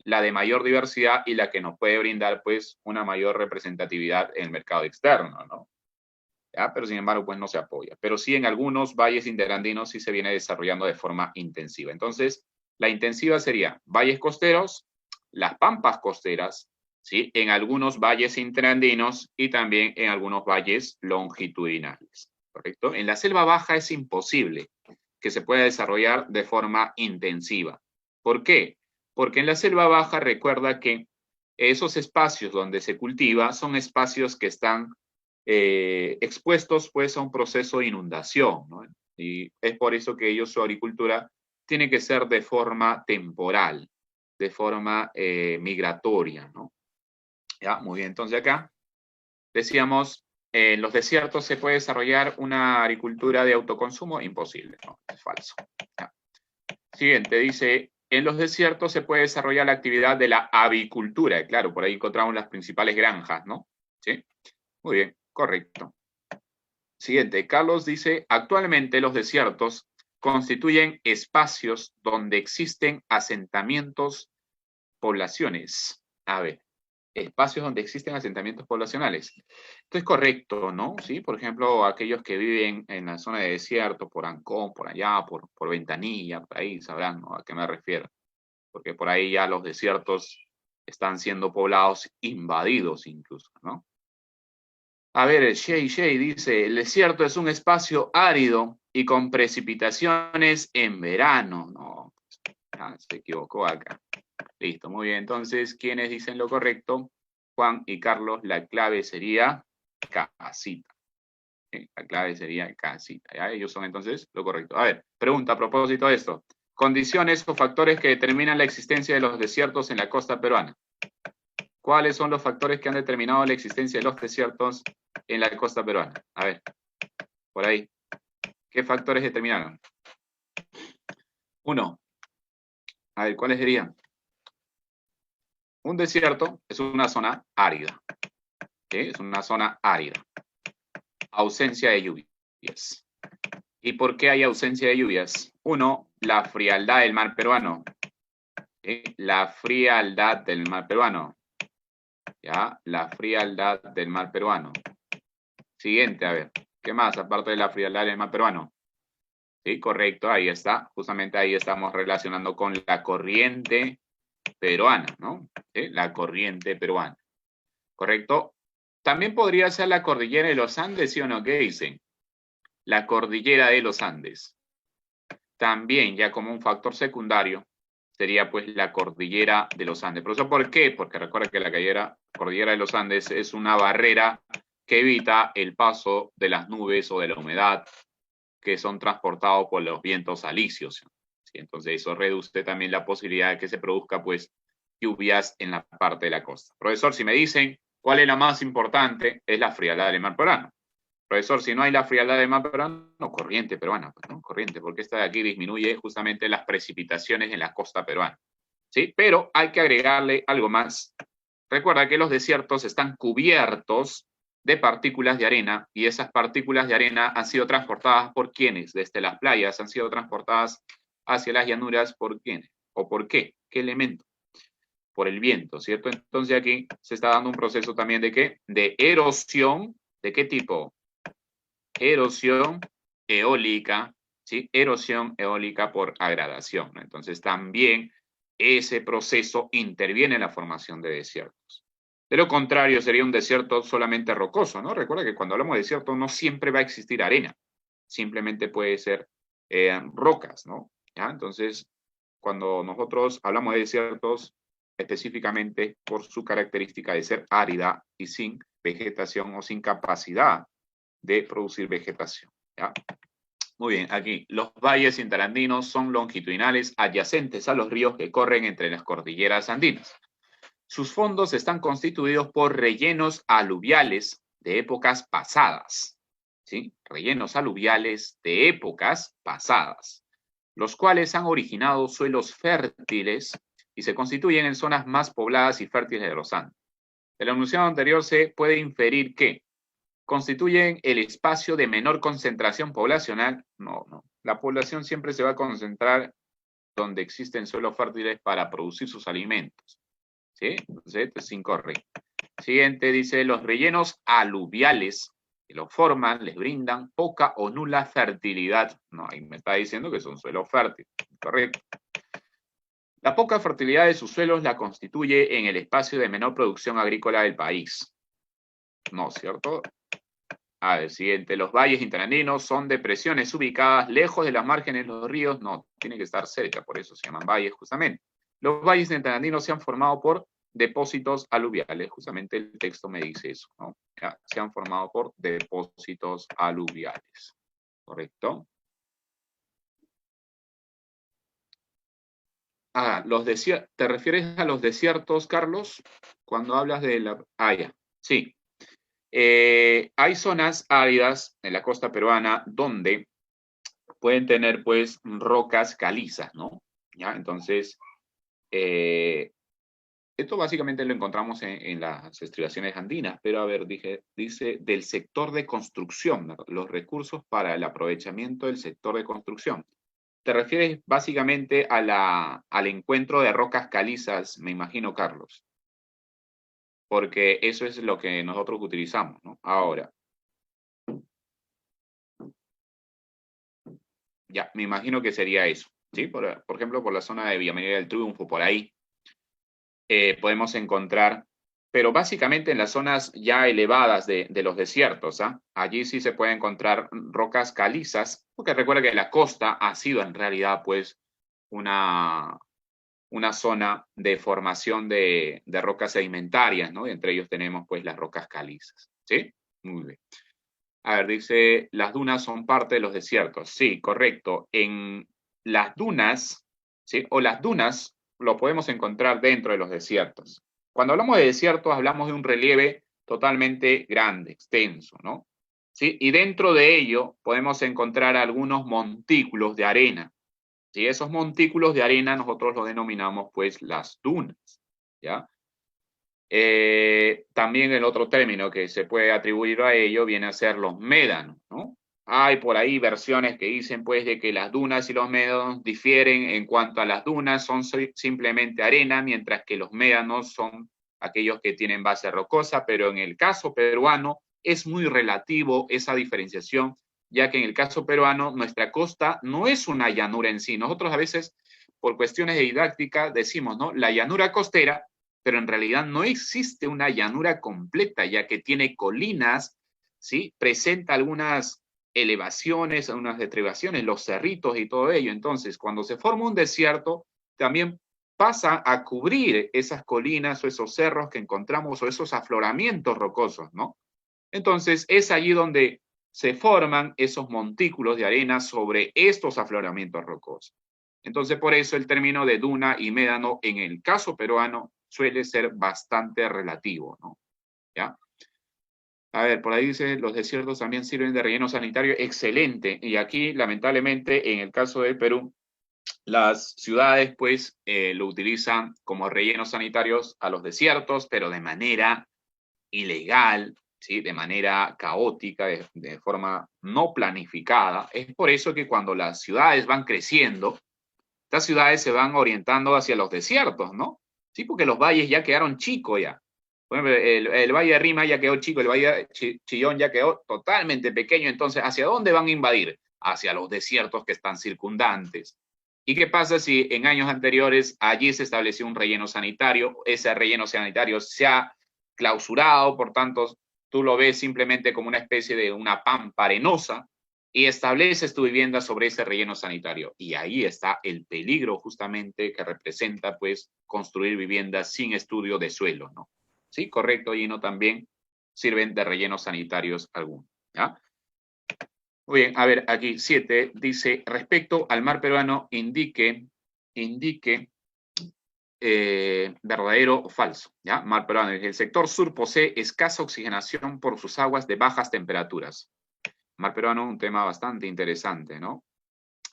la de mayor diversidad y la que nos puede brindar pues una mayor representatividad en el mercado externo, ¿no? ¿Ya? Pero sin embargo, pues no se apoya. Pero sí en algunos valles interandinos sí se viene desarrollando de forma intensiva. Entonces, la intensiva sería valles costeros, las pampas costeras, ¿sí? En algunos valles interandinos y también en algunos valles longitudinales, ¿correcto? En la selva baja es imposible que se pueda desarrollar de forma intensiva. ¿Por qué? Porque en la selva baja recuerda que esos espacios donde se cultiva son espacios que están expuestos pues a un proceso de inundación, ¿no? Y es por eso que ellos su agricultura tiene que ser de forma temporal, de forma migratoria, ¿no? Ya, muy bien, entonces acá decíamos, en los desiertos se puede desarrollar una agricultura de autoconsumo, imposible, ¿no? Es falso. Ya. Siguiente, dice, en los desiertos se puede desarrollar la actividad de la avicultura, claro, por ahí encontramos las principales granjas, ¿no? ¿Sí? Muy bien, correcto. Siguiente, Carlos dice, actualmente los desiertos constituyen espacios donde existen asentamientos, poblaciones. A ver, espacios donde existen asentamientos poblacionales. Esto es correcto, ¿no? Sí, por ejemplo, aquellos que viven en la zona de desierto, por Ancón, por allá, por Ventanilla, por ahí sabrán, ¿no? A qué me refiero. Porque por ahí ya los desiertos están siendo poblados, invadidos incluso, ¿no? A ver, Shay dice, el desierto es un espacio árido y con precipitaciones en verano. No, se equivocó acá. Listo, muy bien. Entonces, ¿quiénes dicen lo correcto? Juan y Carlos, la clave sería casita. La clave sería casita. ¿Ya? Ellos son entonces lo correcto. A ver, pregunta a propósito de esto. Condiciones o factores que determinan la existencia de los desiertos en la costa peruana. ¿Cuáles son los factores que han determinado la existencia de los desiertos en la costa peruana? A ver, por ahí. ¿Qué factores determinaron? Uno. A ver, ¿cuáles serían? Un desierto es una zona árida. ¿Sí? Es una zona árida. Ausencia de lluvias. ¿Y por qué hay ausencia de lluvias? Uno, la frialdad del mar peruano. ¿Sí? La frialdad del mar peruano. ¿Ya? La frialdad del mar peruano. Siguiente, a ver. ¿Qué más aparte de la frialdad del mar peruano? Sí, correcto, ahí está. Justamente ahí estamos relacionando con la corriente peruana, ¿no? ¿Sí? La corriente peruana. ¿Correcto? También podría ser la cordillera de los Andes, ¿sí o no? ¿Qué dicen? La cordillera de los Andes. También, ya como un factor secundario, sería pues la cordillera de los Andes. ¿Pero eso por qué? Porque recuerda que la cordillera de los Andes es una barrera que evita el paso de las nubes o de la humedad que son transportados por los vientos alisios. ¿Sí? Entonces eso reduce también la posibilidad de que se produzca pues lluvias en la parte de la costa. Profesor, si me dicen cuál es la más importante, es la frialdad del mar peruano. Profesor, si no hay la frialdad del mar peruano, corriente peruana, pues, ¿no? Corriente, porque esta de aquí disminuye justamente las precipitaciones en la costa peruana. ¿Sí? Pero hay que agregarle algo más. Recuerda que los desiertos están cubiertos de partículas de arena y esas partículas de arena han sido transportadas por ¿quiénes? Desde las playas han sido transportadas hacia las llanuras ¿por quiénes? ¿O por qué? ¿Qué elemento? Por el viento, ¿cierto? Entonces aquí se está dando un proceso también de ¿qué? De erosión. ¿De qué tipo? Erosión eólica, ¿sí? Erosión eólica por agradación, ¿no? Entonces también ese proceso interviene en la formación de desiertos. De lo contrario, sería un desierto solamente rocoso, ¿no? Recuerda que cuando hablamos de desierto no siempre va a existir arena, simplemente puede ser rocas, ¿no? ¿Ya? Entonces, cuando nosotros hablamos de desiertos, específicamente por su característica de ser árida y sin vegetación o sin capacidad de producir vegetación, ¿ya? Muy bien, aquí, los valles interandinos son longitudinales adyacentes a los ríos que corren entre las cordilleras andinas. Sus fondos están constituidos por rellenos aluviales de épocas pasadas, ¿sí? Rellenos aluviales de épocas pasadas, los cuales han originado suelos fértiles y se constituyen en zonas más pobladas y fértiles de los Andes. De la enunciado anterior se puede inferir que constituyen el espacio de menor concentración poblacional. No. La población siempre se va a concentrar donde existen suelos fértiles para producir sus alimentos. ¿Sí? Entonces, esto es incorrecto. Siguiente dice, los rellenos aluviales que los forman les brindan poca o nula fertilidad. No, ahí me está diciendo que son suelos fértiles. Correcto. La poca fertilidad de sus suelos la constituye en el espacio de menor producción agrícola del país. No, ¿cierto? A ver, siguiente. Los valles interandinos son depresiones ubicadas lejos de las márgenes de los ríos. No, tiene que estar cerca, por eso se llaman valles justamente. Los valles interandinos se han formado por depósitos aluviales. Justamente el texto me dice eso, ¿no? Ya, se han formado por depósitos aluviales. ¿Correcto? ¿Te refieres a los desiertos, Carlos? Cuando hablas de la... ya. Sí. Hay zonas áridas en la costa peruana donde pueden tener pues rocas calizas, ¿no? ¿Ya? Entonces, esto básicamente lo encontramos en las estribaciones andinas, pero a ver, dice del sector de construcción, ¿no? Los recursos para el aprovechamiento del sector de construcción. Te refieres básicamente al encuentro de rocas calizas, me imagino, Carlos, porque eso es lo que nosotros utilizamos, ¿no? Ahora, ya, me imagino que sería eso, ¿sí? Por ejemplo, por la zona de Villa María del Triunfo, por ahí, podemos encontrar, pero básicamente en las zonas ya elevadas de los desiertos, ¿ah? Allí sí se puede encontrar rocas calizas, porque recuerda que la costa ha sido en realidad, pues, una una zona de formación de rocas sedimentarias, ¿no? Y entre ellos tenemos pues las rocas calizas, ¿sí? Muy bien. A ver, dice, las dunas son parte de los desiertos. Sí, correcto. En las dunas, ¿sí? O las dunas lo podemos encontrar dentro de los desiertos. Cuando hablamos de desiertos, hablamos de un relieve totalmente grande, extenso, ¿no? ¿Sí? Y dentro de ello podemos encontrar algunos montículos de arena. ¿Sí? Esos montículos de arena nosotros los denominamos pues las dunas, ¿ya? También el otro término que se puede atribuir a ello viene a ser los médanos, ¿no? Hay por ahí versiones que dicen pues de que las dunas y los médanos difieren en cuanto a las dunas son simplemente arena, mientras que los médanos son aquellos que tienen base rocosa, pero en el caso peruano es muy relativo esa diferenciación, ya que en el caso peruano nuestra costa no es una llanura en sí. Nosotros a veces, por cuestiones de didáctica, decimos, ¿no? La llanura costera, pero en realidad no existe una llanura completa, ya que tiene colinas, ¿sí? Presenta algunas elevaciones, unas estribaciones, los cerritos y todo ello. Entonces, cuando se forma un desierto, también pasa a cubrir esas colinas o esos cerros que encontramos o esos afloramientos rocosos, ¿no? Entonces, es allí donde se forman esos montículos de arena sobre estos afloramientos rocosos. Entonces, por eso el término de duna y médano en el caso peruano suele ser bastante relativo, ¿no? ¿Ya? A ver, por ahí dice, los desiertos también sirven de relleno sanitario. Excelente. Y aquí, lamentablemente, en el caso del Perú, las ciudades, pues, lo utilizan como rellenos sanitarios a los desiertos, pero de manera ilegal, ¿sí? De manera caótica, de forma no planificada. Es por eso que cuando las ciudades van creciendo, estas ciudades se van orientando hacia los desiertos, ¿no? Sí, porque los valles ya quedaron chicos ya. Por ejemplo, el Valle de Rima ya quedó chico, el Valle de Chillón ya quedó totalmente pequeño. Entonces, ¿hacia dónde van a invadir? Hacia los desiertos que están circundantes. ¿Y qué pasa si en años anteriores allí se estableció un relleno sanitario? Ese relleno sanitario se ha clausurado, por tanto, tú lo ves simplemente como una especie de una pampa arenosa, y estableces tu vivienda sobre ese relleno sanitario. Y ahí está el peligro justamente que representa pues construir viviendas sin estudio de suelo, ¿no? Sí, correcto, Gino, también sirven de rellenos sanitarios algunos, ¿ya? Muy bien, a ver, aquí 7 dice, respecto al mar peruano, indique verdadero o falso, ¿ya? Mar peruano, el sector sur posee escasa oxigenación por sus aguas de bajas temperaturas. Mar peruano, un tema bastante interesante, ¿no?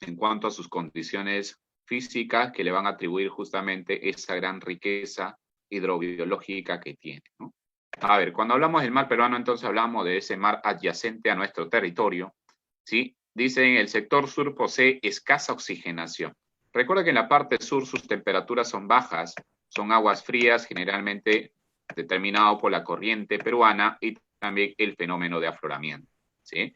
En cuanto a sus condiciones físicas que le van a atribuir justamente esa gran riqueza hidrobiológica que tiene, ¿no? A ver, cuando hablamos del mar peruano, entonces hablamos de ese mar adyacente a nuestro territorio, ¿sí? Dicen, el sector sur posee escasa oxigenación. Recuerda que en la parte sur sus temperaturas son bajas, son aguas frías, generalmente determinado por la corriente peruana y también el fenómeno de afloramiento, ¿sí?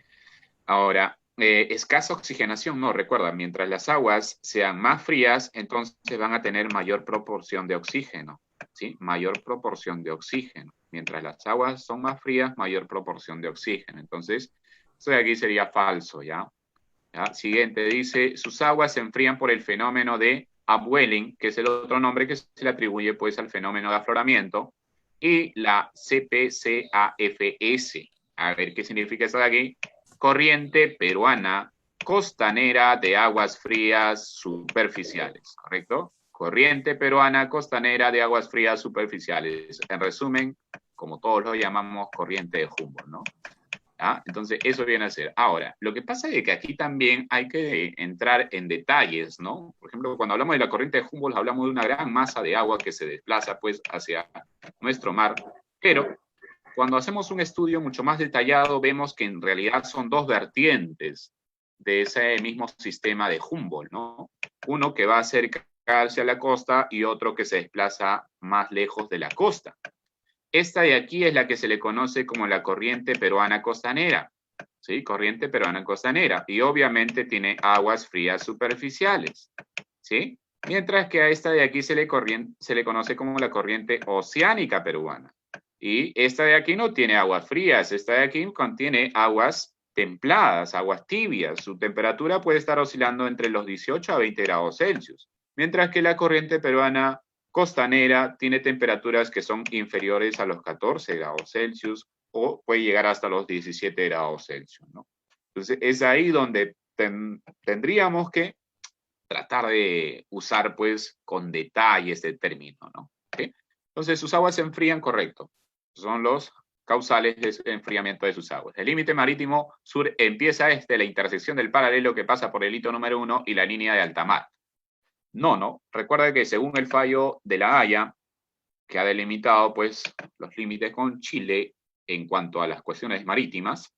Ahora, escasa oxigenación, no, recuerda, mientras las aguas sean más frías, entonces van a tener mayor proporción de oxígeno, ¿sí? Mayor proporción de oxígeno. Mientras las aguas son más frías, mayor proporción de oxígeno. Entonces, eso de aquí sería falso, ¿ya? ¿Ya? Siguiente, dice, sus aguas se enfrían por el fenómeno de upwelling, que es el otro nombre que se le atribuye pues al fenómeno de afloramiento, y la CPCAFS. A ver, ¿qué significa eso de aquí? Corriente peruana costanera de aguas frías superficiales, ¿correcto? Corriente peruana costanera de aguas frías superficiales. En resumen, como todos lo llamamos, corriente de Humboldt, ¿no? ¿Ah? Entonces, eso viene a ser. Ahora, lo que pasa es que aquí también hay que entrar en detalles, ¿no? Por ejemplo, cuando hablamos de la corriente de Humboldt, hablamos de una gran masa de agua que se desplaza, pues, hacia nuestro mar, pero cuando hacemos un estudio mucho más detallado, vemos que en realidad son dos vertientes de ese mismo sistema de Humboldt, ¿no? Uno que va a acercarse hacia la costa y otro que se desplaza más lejos de la costa. Esta de aquí es la que se le conoce como la corriente peruana costanera, ¿sí? Corriente peruana costanera. Y obviamente tiene aguas frías superficiales, ¿sí? Mientras que a esta de aquí se le conoce como la corriente oceánica peruana. Y esta de aquí no tiene aguas frías, esta de aquí contiene aguas templadas, aguas tibias. Su temperatura puede estar oscilando entre los 18 a 20 grados Celsius. mientras que la corriente peruana costanera tiene temperaturas que son inferiores a los 14 grados Celsius o puede llegar hasta los 17 grados Celsius, ¿no? Entonces, es ahí donde tendríamos que tratar de usar, pues, con detalle este término, ¿no? ¿Sí? Entonces, sus aguas se enfrían, correcto. Son los causales de enfriamiento de sus aguas. El límite marítimo sur empieza desde la intersección del paralelo que pasa por el hito número 1 y la línea de alta mar. No. Recuerda que según el fallo de La Haya, que ha delimitado, pues, los límites con Chile en cuanto a las cuestiones marítimas,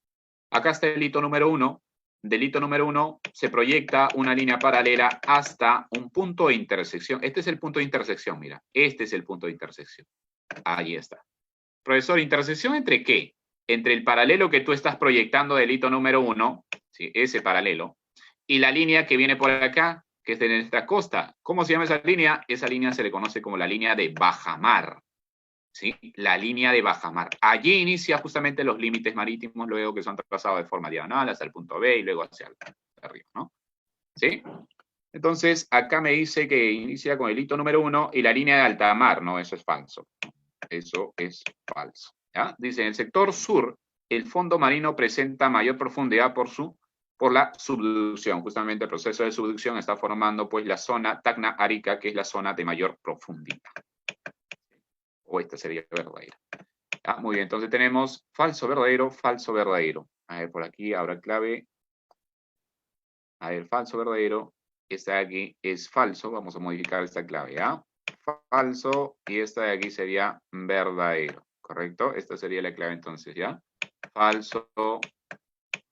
acá está el hito número 1. Del hito número 1 se proyecta una línea paralela hasta un punto de intersección. Este es el punto de intersección, mira. Este es el punto de intersección. Ahí está. Profesor, ¿intersección entre qué? Entre el paralelo que tú estás proyectando del hito número 1, ¿sí? Ese paralelo, y la línea que viene por acá, que es de nuestra costa. ¿Cómo se llama esa línea? Esa línea se le conoce como la línea de bajamar. ¿Sí? La línea de bajamar. Allí inicia justamente los límites marítimos, luego que son trazados de forma diagonal hasta el punto B y luego hacia arriba, ¿no? ¿Sí? Entonces, acá me dice que inicia con el hito número 1 y la línea de alta mar, ¿no? Eso es falso. Eso es falso. ¿Ya? Dice, en el sector sur, el fondo marino presenta mayor profundidad por la subducción. Justamente el proceso de subducción está formando, pues, la zona Tacna-Arica, que es la zona de mayor profundidad. O esta sería verdadera. Ah, muy bien, entonces tenemos falso, verdadero, falso, verdadero. A ver, por aquí habrá clave. A ver, falso, verdadero. Esta de aquí es falso. Vamos a modificar esta clave, ¿ya? Falso, y esta de aquí sería verdadero, ¿correcto? Esta sería la clave entonces, ¿ya? Falso,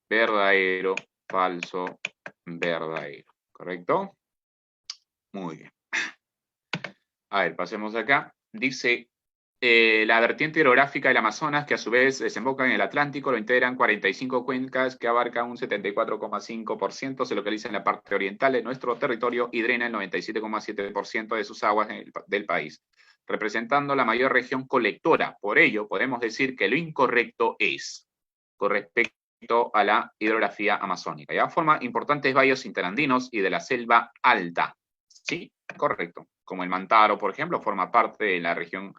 verdadero, falso, verdadero, ¿correcto? Muy bien. A ver, pasemos acá. Dice, la vertiente hidrográfica del Amazonas, que a su vez desemboca en el Atlántico, lo integran 45 cuencas que abarcan un 74,5%, se localiza en la parte oriental de nuestro territorio y drena el 97,7% de sus aguas del país, representando la mayor región colectora. Por ello, podemos decir que lo incorrecto es, con respecto a la hidrografía amazónica, ya forma importantes valles interandinos y de la selva alta. ¿Sí? Correcto. Como el Mantaro, por ejemplo, forma parte de la región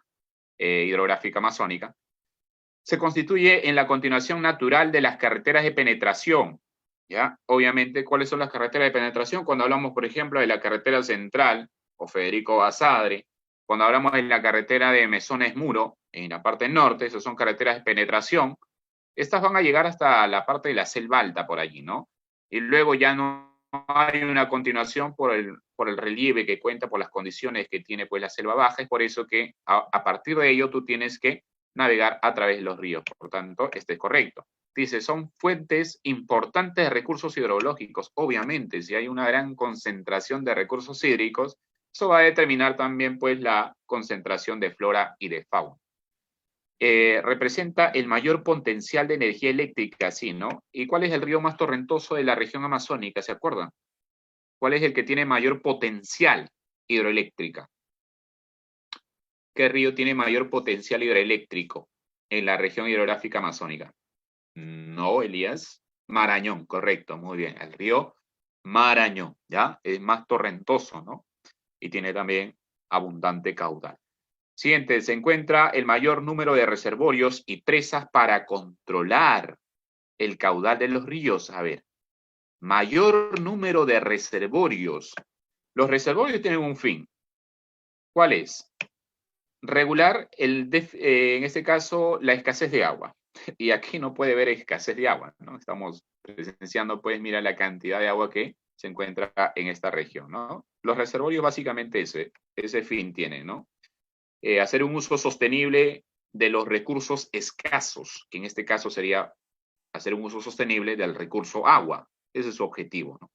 hidrográfica amazónica, se constituye en la continuación natural de las carreteras de penetración. ¿Ya? Obviamente, ¿cuáles son las carreteras de penetración? Cuando hablamos, por ejemplo, de la carretera central o Federico Basadre, cuando hablamos de la carretera de Mesones Muro, en la parte norte, esas son carreteras de penetración, estas van a llegar hasta la parte de la selva alta por allí, ¿no? Y luego ya no hay una continuación por el relieve que cuenta, por las condiciones que tiene, pues, la selva baja. Es por eso que a partir de ello tú tienes que navegar a través de los ríos. Por tanto, este es correcto. Dice, son fuentes importantes de recursos hidrológicos. Obviamente, si hay una gran concentración de recursos hídricos, eso va a determinar también, pues, la concentración de flora y de fauna. Representa el mayor potencial de energía eléctrica, ¿sí, no? ¿Y cuál es el río más torrentoso de la región amazónica? ¿Se acuerdan? ¿Cuál es el que tiene mayor potencial hidroeléctrica? ¿Qué río tiene mayor potencial hidroeléctrico en la región hidrográfica amazónica? No, Elías. Marañón, correcto, muy bien. El río Marañón, ¿ya? Es más torrentoso, ¿no? Y tiene también abundante caudal. Siguiente, se encuentra el mayor número de reservorios y presas para controlar el caudal de los ríos. A ver, mayor número de reservorios. Los reservorios tienen un fin. ¿Cuál es? Regular, en este caso, la escasez de agua. Y aquí no puede haber escasez de agua, ¿no? Estamos presenciando, pues, mira la cantidad de agua que se encuentra en esta región, ¿no? Los reservorios básicamente ese fin tienen, ¿no? Hacer un uso sostenible de los recursos escasos, que en este caso sería hacer un uso sostenible del recurso agua. Ese es su objetivo, ¿no?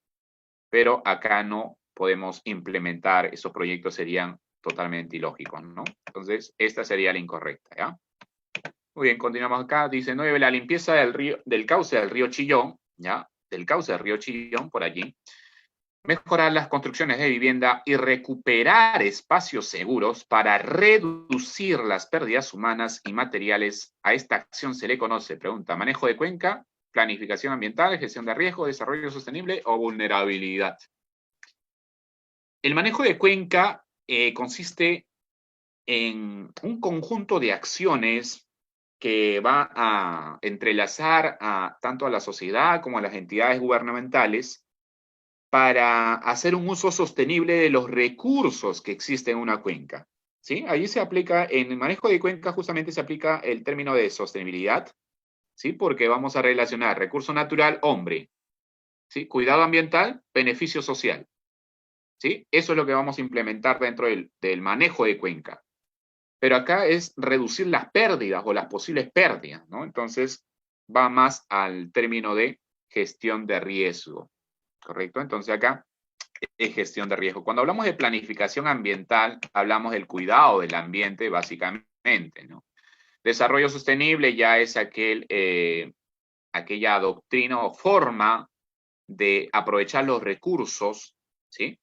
Pero acá no podemos implementar, esos proyectos serían totalmente ilógicos, ¿no? Entonces, esta sería la incorrecta, ¿ya? Muy bien, continuamos acá. Dice 9, la limpieza del cauce del río Chillón, ¿ya? Del cauce del río Chillón, por allí. Mejorar las construcciones de vivienda y recuperar espacios seguros para reducir las pérdidas humanas y materiales. A esta acción se le conoce, pregunta, manejo de cuenca, planificación ambiental, gestión de riesgo, desarrollo sostenible o vulnerabilidad. El manejo de cuenca consiste en un conjunto de acciones que va a entrelazar tanto a la sociedad como a las entidades gubernamentales para hacer un uso sostenible de los recursos que existen en una cuenca. ¿Sí? Allí se aplica, en el manejo de cuenca justamente se aplica el término de sostenibilidad, ¿sí? Porque vamos a relacionar recurso natural, hombre, ¿sí? Cuidado ambiental, beneficio social, ¿sí? Eso es lo que vamos a implementar dentro del manejo de cuenca. Pero acá es reducir las pérdidas o las posibles pérdidas, ¿no? Entonces va más al término de gestión de riesgo, ¿correcto? Entonces acá es gestión de riesgo. Cuando hablamos de planificación ambiental, hablamos del cuidado del ambiente, básicamente, ¿no? Desarrollo sostenible ya es aquella doctrina o forma de aprovechar los recursos, ¿sí?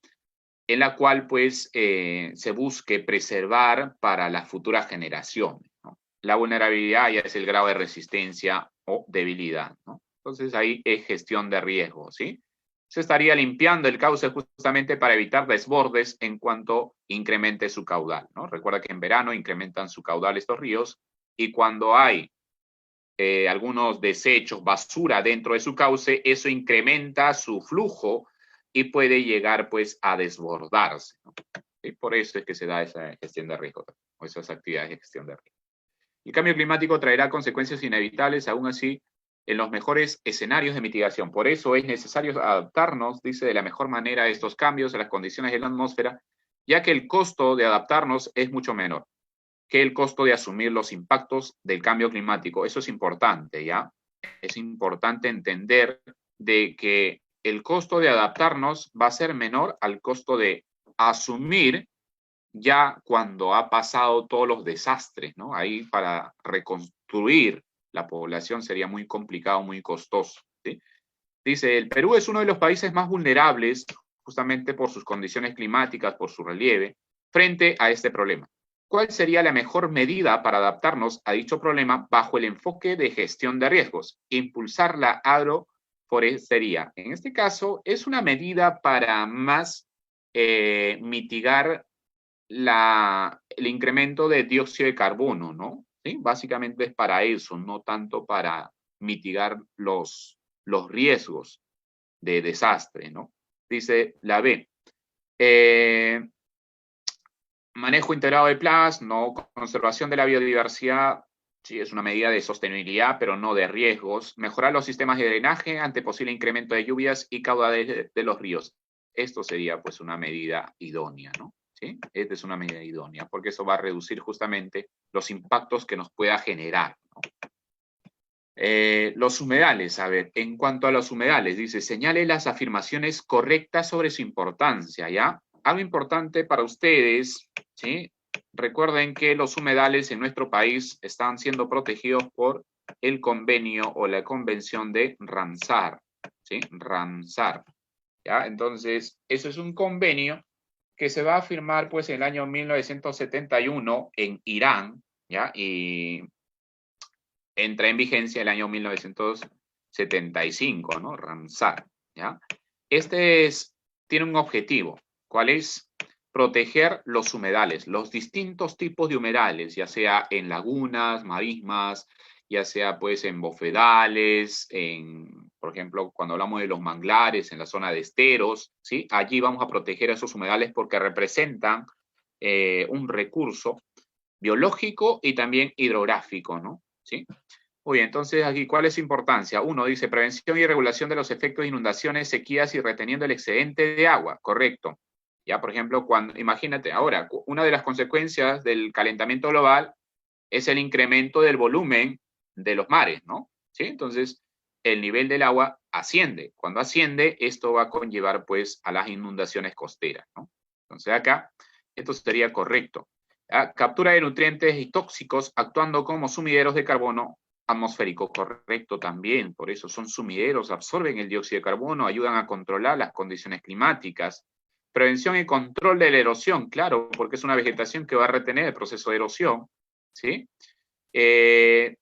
En la cual, pues, se busque preservar para las futuras generaciones, ¿no? La vulnerabilidad ya es el grado de resistencia o debilidad, ¿no? Entonces, ahí es gestión de riesgo, ¿sí? Se estaría limpiando el cauce justamente para evitar desbordes en cuanto incremente su caudal, ¿no? Recuerda que en verano incrementan su caudal estos ríos y cuando hay algunos desechos, basura dentro de su cauce, eso incrementa su flujo y puede llegar pues a desbordarse, ¿no? Y por eso es que se da esa gestión de riesgo o esas actividades de gestión de riesgo. El cambio climático traerá consecuencias inevitables, aún así, en los mejores escenarios de mitigación. Por eso es necesario adaptarnos, dice, de la mejor manera a estos cambios, a las condiciones de la atmósfera, ya que el costo de adaptarnos es mucho menor que el costo de asumir los impactos del cambio climático. Eso es importante, ¿ya? Es importante entender de que el costo de adaptarnos va a ser menor al costo de asumir ya cuando ha pasado todos los desastres, ¿no? Ahí para reconstruir la población sería muy complicado, muy costoso, ¿sí? Dice, el Perú es uno de los países más vulnerables justamente por sus condiciones climáticas, por su relieve, frente a este problema. ¿Cuál sería la mejor medida para adaptarnos a dicho problema bajo el enfoque de gestión de riesgos? Impulsar la agroforestería. En este caso, es una medida para más mitigar el incremento de dióxido de carbono, ¿no? ¿Sí? Básicamente es para eso, no tanto para mitigar los riesgos de desastre, ¿no? Dice la B. Manejo integrado de plagas, no. Conservación de la biodiversidad, sí, es una medida de sostenibilidad, pero no de riesgos. Mejorar los sistemas de drenaje ante posible incremento de lluvias y caudales de los ríos. Esto sería, pues, una medida idónea, ¿no? ¿Sí? Esta es una medida idónea, porque eso va a reducir justamente los impactos que nos pueda generar, ¿no? Los humedales, a ver, en cuanto a los humedales, dice, señale las afirmaciones correctas sobre su importancia, ¿ya? Algo importante para ustedes, ¿sí? Recuerden que los humedales en nuestro país están siendo protegidos por el convenio o la convención de Ramsar, ¿sí? Ramsar, ¿ya? Entonces, eso es un convenio que se va a firmar, pues, en el año 1971 en Irán, ¿ya? Y entra en vigencia el año 1975, ¿no? Ramsar, ¿ya? Tiene un objetivo. ¿Cuál es? Proteger los humedales, los distintos tipos de humedales, ya sea en lagunas, marismas, ya sea pues en bofedales, por ejemplo, cuando hablamos de los manglares, en la zona de esteros, ¿sí? Allí vamos a proteger esos humedales porque representan un recurso biológico y también hidrográfico, ¿no? ¿Sí? Muy bien, entonces aquí, ¿cuál es su importancia? Uno dice prevención y regulación de los efectos de inundaciones, sequías y reteniendo el excedente de agua. Correcto. Ya, por ejemplo, imagínate, ahora, una de las consecuencias del calentamiento global es el incremento del volumen de los mares, ¿no? ¿Sí? Entonces, el nivel del agua asciende. Cuando asciende, esto va a conllevar, pues, a las inundaciones costeras, ¿no? Entonces, acá, esto sería correcto. Captura de nutrientes y tóxicos actuando como sumideros de carbono atmosférico, correcto también, por eso son sumideros, absorben el dióxido de carbono, ayudan a controlar las condiciones climáticas. Prevención y control de la erosión, claro, porque es una vegetación que va a retener el proceso de erosión, ¿sí?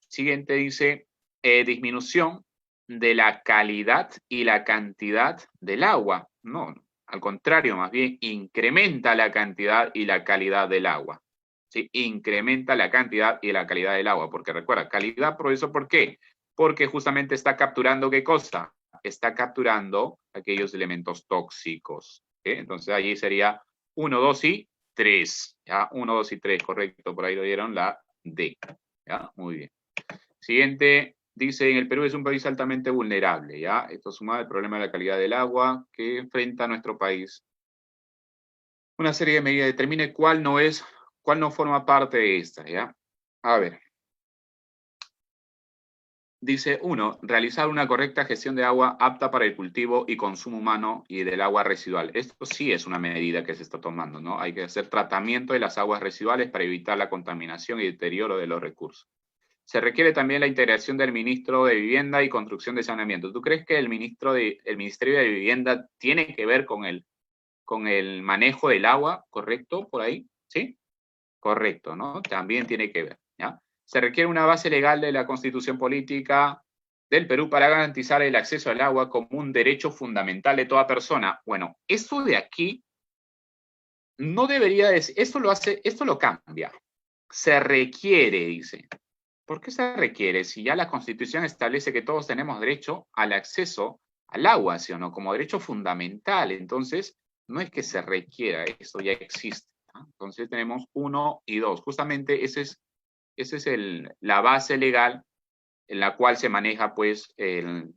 Siguiente dice, disminución de la calidad y la cantidad del agua. No, Al contrario, más bien incrementa la cantidad y la calidad del agua. ¿Sí? Incrementa la cantidad y la calidad del agua, porque recuerda, calidad, por eso, ¿por qué? Porque justamente está capturando, ¿qué cosa? Está capturando aquellos elementos tóxicos. ¿Sí? Entonces allí sería 1, 2 y 3. ¿Ya? 1, 2 y 3, correcto. Por ahí lo dieron la D. ¿Ya? Muy bien. Siguiente, dice, en el Perú es un país altamente vulnerable, ¿ya? Esto suma el problema de la calidad del agua que enfrenta nuestro país. Una serie de medidas, determine cuál no forma parte de esta, ¿ya? A ver. Dice, 1, realizar una correcta gestión de agua apta para el cultivo y consumo humano y del agua residual. Esto sí es una medida que se está tomando, ¿no? Hay que hacer tratamiento de las aguas residuales para evitar la contaminación y deterioro de los recursos. Se requiere también la integración del ministro de Vivienda y Construcción de Saneamiento. ¿Tú crees que el Ministerio de Vivienda tiene que ver con el manejo del agua, correcto, por ahí? ¿Sí? Correcto, ¿no? También tiene que ver, ¿ya? Se requiere una base legal de la Constitución Política del Perú para garantizar el acceso al agua como un derecho fundamental de toda persona. Bueno, esto de aquí no debería decir, esto lo cambia. Se requiere, dice. ¿Por qué se requiere si ya la Constitución establece que todos tenemos derecho al acceso al agua, ¿sí o no? Como derecho fundamental. Entonces, no es que se requiera, eso ya existe, ¿no? Entonces tenemos 1 y 2. Justamente esa es la base legal en la cual se maneja pues el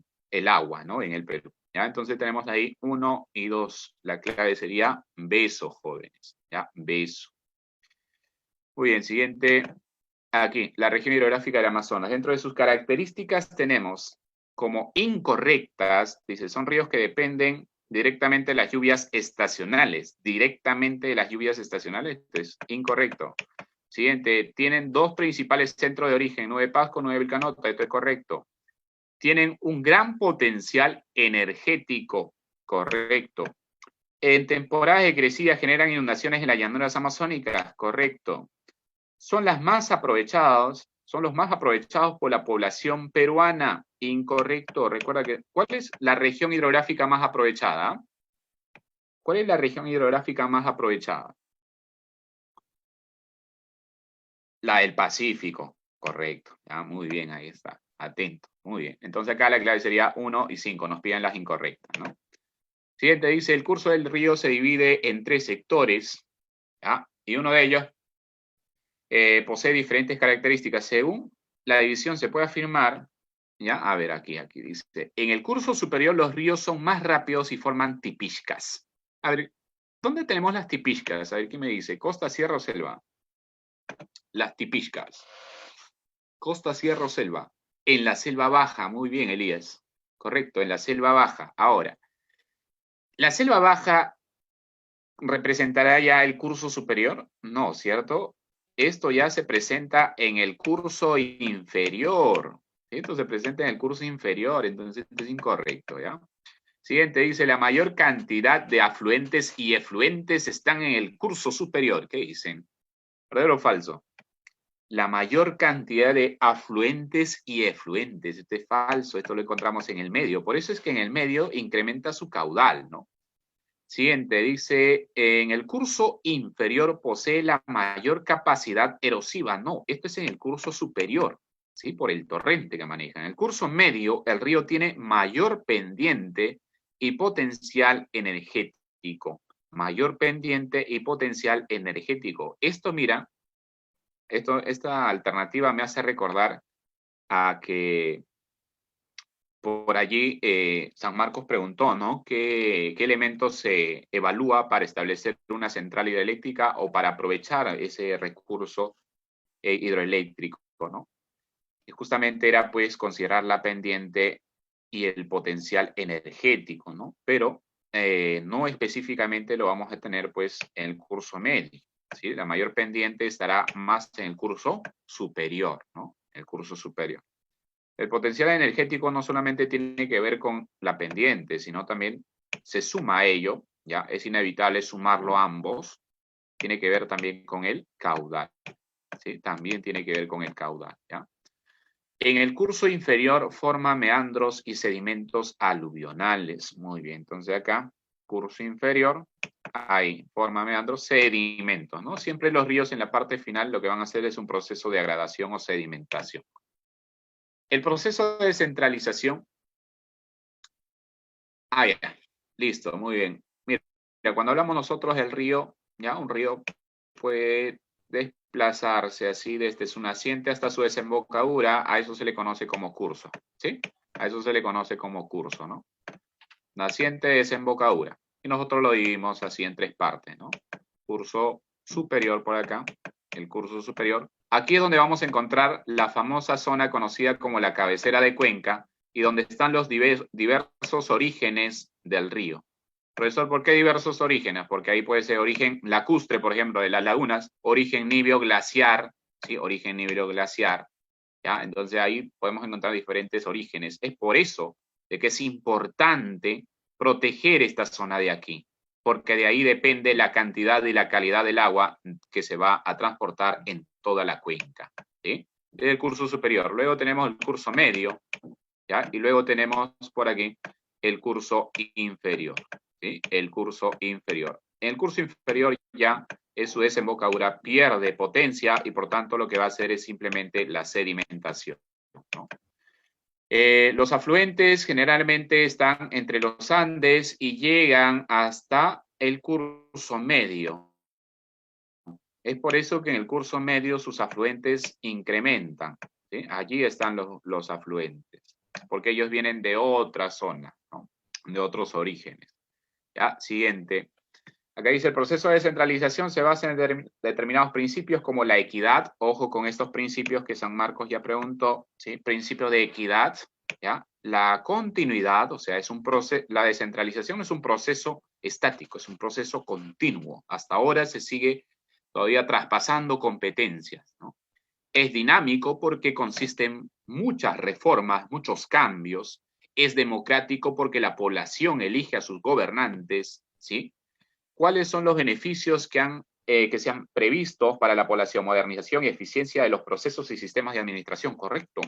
agua, ¿no? En el Perú. ¿Ya? Entonces tenemos ahí 1 y 2. La clave sería beso, jóvenes. ¿Ya? Beso. Muy bien, siguiente. Aquí, la región hidrográfica del Amazonas. Dentro de sus características tenemos como incorrectas, dice, son ríos que dependen directamente de las lluvias estacionales. Directamente de las lluvias estacionales, es incorrecto. Siguiente, tienen 2 principales centros de origen, Nueve Pasco, Nueve Vilcanota, esto es correcto. Tienen un gran potencial energético, correcto. En temporadas de crecida generan inundaciones en las llanuras amazónicas, correcto. Son los más aprovechados por la población peruana. Incorrecto. Recuerda que, ¿cuál es la región hidrográfica más aprovechada? ¿Cuál es la región hidrográfica más aprovechada? La del Pacífico. Correcto. Ya, muy bien, ahí está. Atento. Muy bien. Entonces acá la clave sería 1 y 5. Nos piden las incorrectas, ¿no? Siguiente dice, el curso del río se divide en 3 sectores, ¿ya? Y uno de ellos posee diferentes características. Según la división se puede afirmar, ¿ya? A ver, aquí dice, en el curso superior los ríos son más rápidos y forman tipiscas. A ver, ¿dónde tenemos las tipiscas? A ver, ¿qué me dice? ¿Costa, sierra o selva? Las tipiscas. Costa, sierra o selva. En la selva baja, muy bien, Elías. Correcto, en la selva baja. Ahora, ¿la selva baja representará ya el curso superior? No, ¿cierto? Esto ya se presenta en el curso inferior. Esto se presenta en el curso inferior, entonces esto es incorrecto, ¿ya? Siguiente, dice, la mayor cantidad de afluentes y efluentes están en el curso superior. ¿Qué dicen? ¿Verdadero o falso? La mayor cantidad de afluentes y efluentes. Esto es falso, esto lo encontramos en el medio. Por eso es que en el medio incrementa su caudal, ¿no? Siguiente, dice, en el curso inferior posee la mayor capacidad erosiva. No, esto es en el curso superior, ¿sí? Por el torrente que maneja. En el curso medio, el río tiene mayor pendiente y potencial energético. Mayor pendiente y potencial energético. Esto, mira, esta alternativa me hace recordar a que por allí San Marcos preguntó, ¿no? ¿Qué elementos se evalúa para establecer una central hidroeléctrica o para aprovechar ese recurso hidroeléctrico, ¿no? Y justamente era pues considerar la pendiente y el potencial energético, ¿no? Pero no específicamente lo vamos a tener pues en el curso medio, ¿sí? La mayor pendiente estará más en el curso superior, ¿no? El curso superior. El potencial energético no solamente tiene que ver con la pendiente, sino también se suma a ello, ¿ya? Es inevitable sumarlo a ambos. Tiene que ver también con el caudal, ¿sí? También tiene que ver con el caudal, ¿ya? En el curso inferior forma meandros y sedimentos aluvionales. Muy bien, entonces acá curso inferior, ahí, forma meandros, sedimentos, ¿no? Siempre los ríos en la parte final lo que van a hacer es un proceso de agradación o sedimentación. El proceso de descentralización, ya, listo, muy bien. Mira, cuando hablamos nosotros del río, ya, un río puede desplazarse así desde su naciente hasta su desembocadura, a eso se le conoce como curso, ¿sí? A eso se le conoce como curso, ¿no? Naciente, desembocadura. Y nosotros lo dividimos así en 3 partes, ¿no? Curso superior por acá, el curso superior. Aquí es donde vamos a encontrar la famosa zona conocida como la cabecera de cuenca y donde están los diversos orígenes del río. Profesor, ¿por qué diversos orígenes? Porque ahí puede ser origen lacustre, por ejemplo, de las lagunas, origen nibio glaciar, ¿sí? Origen nibio glaciar, ¿ya? Entonces ahí podemos encontrar diferentes orígenes. Es por eso de que es importante proteger esta zona de aquí, porque de ahí depende la cantidad y la calidad del agua que se va a transportar en toda la cuenca, ¿sí? Es el curso superior. Luego tenemos el curso medio, ¿ya? Y luego tenemos por aquí el curso inferior, ¿sí? El curso inferior. En el curso inferior ya su desembocadura pierde potencia y por tanto lo que va a hacer es simplemente la sedimentación, ¿no? Los afluentes generalmente están entre los Andes y llegan hasta el curso medio. Es por eso que en el curso medio sus afluentes incrementan, ¿sí? Allí están los afluentes, porque ellos vienen de otra zona, ¿no? De otros orígenes. Ya, siguiente. Acá dice, el proceso de descentralización se basa en determinados principios como la equidad. Ojo con estos principios que San Marcos ya preguntó, ¿sí? Principio de equidad, ¿ya? La continuidad, o sea, la descentralización es un proceso estático, es un proceso continuo. Hasta ahora se sigue todavía traspasando competencias, ¿no? Es dinámico porque consiste en muchas reformas, muchos cambios. Es democrático porque la población elige a sus gobernantes, ¿sí? ¿Cuáles son los beneficios que se han previsto para la población? Modernización y eficiencia de los procesos y sistemas de administración, ¿correcto?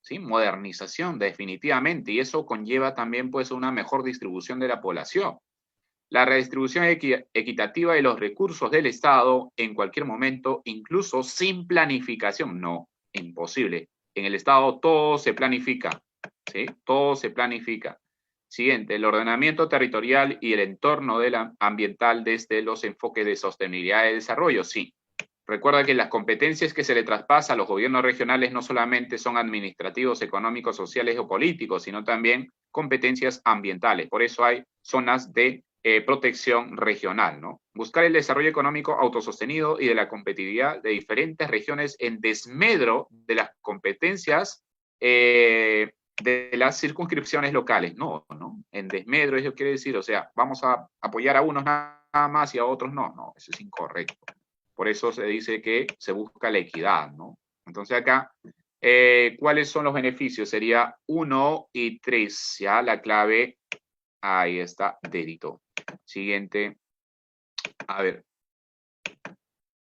Sí, modernización, definitivamente, y eso conlleva también pues una mejor distribución de la población. La redistribución equitativa de los recursos del Estado en cualquier momento, incluso sin planificación. No, imposible. En el Estado todo se planifica, ¿sí? Todo se planifica. Siguiente, el ordenamiento territorial y el entorno ambiental desde los enfoques de sostenibilidad y desarrollo, sí. Recuerda que las competencias que se le traspasa a los gobiernos regionales no solamente son administrativos, económicos, sociales o políticos, sino también competencias ambientales. Por eso hay zonas de protección regional, ¿no? Buscar el desarrollo económico autosostenido y de la competitividad de diferentes regiones en desmedro de las competencias de las circunscripciones locales. No, ¿no? En desmedro, eso quiere decir, o sea, vamos a apoyar a unos nada más y a otros no. No, eso es incorrecto. Por eso se dice que se busca la equidad, ¿no? Entonces acá, ¿cuáles son los beneficios? Sería 1 y 3, ¿ya? La clave, ahí está, dedito. Siguiente. A ver.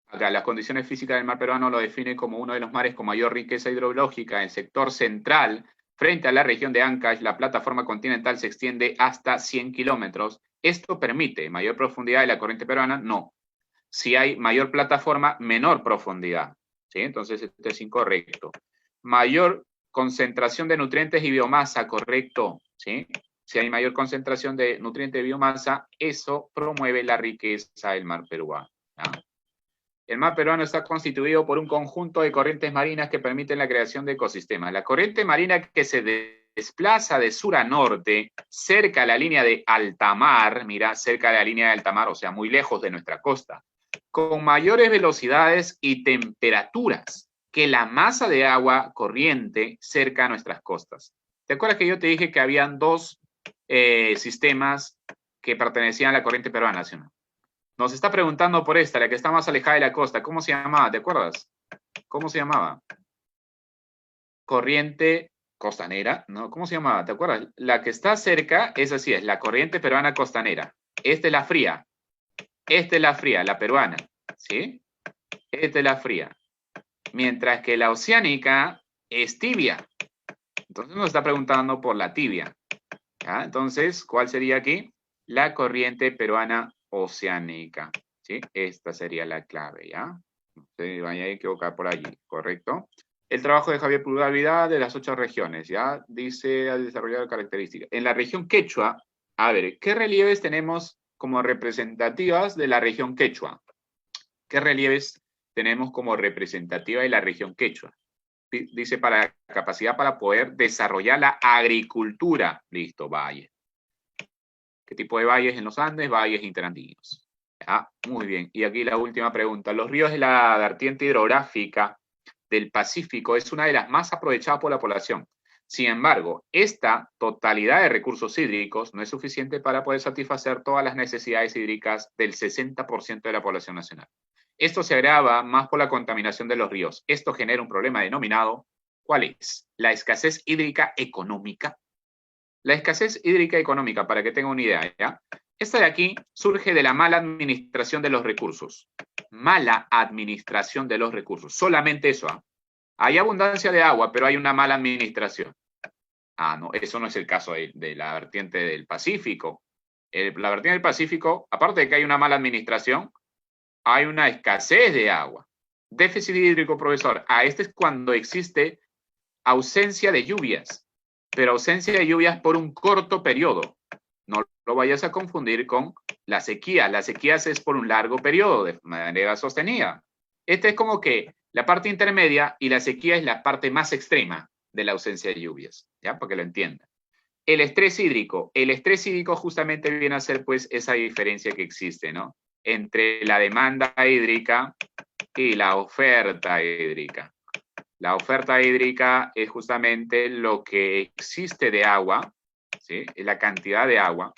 Acá, las condiciones físicas del mar peruano lo define como uno de los mares con mayor riqueza hidrológica. En el sector central, frente a la región de Ancash, la plataforma continental se extiende hasta 100 kilómetros. ¿Esto permite mayor profundidad de la corriente peruana? No. Si hay mayor plataforma, menor profundidad, ¿sí? Entonces, esto es incorrecto. Mayor concentración de nutrientes y biomasa, correcto, ¿sí? Si hay mayor concentración de nutrientes y biomasa, eso promueve la riqueza del mar peruano, ¿no? El mar peruano está constituido por un conjunto de corrientes marinas que permiten la creación de ecosistemas. La corriente marina que se desplaza de sur a norte, cerca de la línea de alta mar, mira, cerca de la línea de alta mar, o sea, muy lejos de nuestra costa, con mayores velocidades y temperaturas que la masa de agua corriente cerca a nuestras costas. ¿Te acuerdas que yo te dije que habían dos sistemas que pertenecían a la corriente peruana, ¿sí o no? Nos está preguntando por esta, la que está más alejada de la costa. ¿Cómo se llamaba? ¿Te acuerdas? ¿Cómo se llamaba? Corriente costanera, ¿no? ¿Cómo se llamaba? ¿Te acuerdas? La que está cerca, esa sí es, la corriente peruana costanera. Esta es la fría. Esta es la fría, la peruana, ¿sí? Esta es la fría. Mientras que la oceánica es tibia. Entonces nos está preguntando por la tibia, ¿ya? Entonces, ¿cuál sería aquí? la corriente peruana oceánica. ¿Sí? Esta sería la clave, ¿ya? No se vaya a equivocar por allí, ¿correcto? El trabajo de Javier Pulgar de las 8 regiones, ¿ya? Dice, ha desarrollado características. En la región quechua, a ver, ¿qué relieves tenemos como representativas de la región quechua? ¿Qué relieves tenemos como representativa de la región quechua? Dice, para capacidad para poder desarrollar la agricultura. Listo, valle. ¿Qué tipo de valles en los Andes? Valles interandinos. Muy bien. Y aquí la última pregunta. Los ríos de la vertiente hidrográfica del Pacífico es una de las más aprovechadas por la población. Sin embargo, esta totalidad de recursos hídricos no es suficiente para poder satisfacer todas las necesidades hídricas del 60% de la población nacional. Esto se agrava más por la contaminación de los ríos. Esto genera un problema denominado, ¿cuál es? La escasez hídrica económica. La escasez hídrica económica, para que tenga una idea, ¿ya? Esta de aquí surge de la mala administración de los recursos. Mala administración de los recursos. Solamente eso. Hay abundancia de agua, pero hay una mala administración. No, eso no es el caso de la vertiente del Pacífico. La vertiente del Pacífico, aparte de que hay una mala administración, hay una escasez de agua. Déficit hídrico, profesor. Este es cuando existe ausencia de lluvias, pero ausencia de lluvias por un corto periodo. No lo vayas a confundir con la sequía. La sequía es por un largo periodo, de manera sostenida. Este es como que la parte intermedia y la sequía es la parte más extrema de la ausencia de lluvias, ¿ya? Para que lo entiendan. El estrés hídrico justamente viene a ser pues esa diferencia que existe, ¿no? Entre la demanda hídrica y la oferta hídrica. La oferta hídrica es justamente lo que existe de agua, ¿sí? Es la cantidad de agua,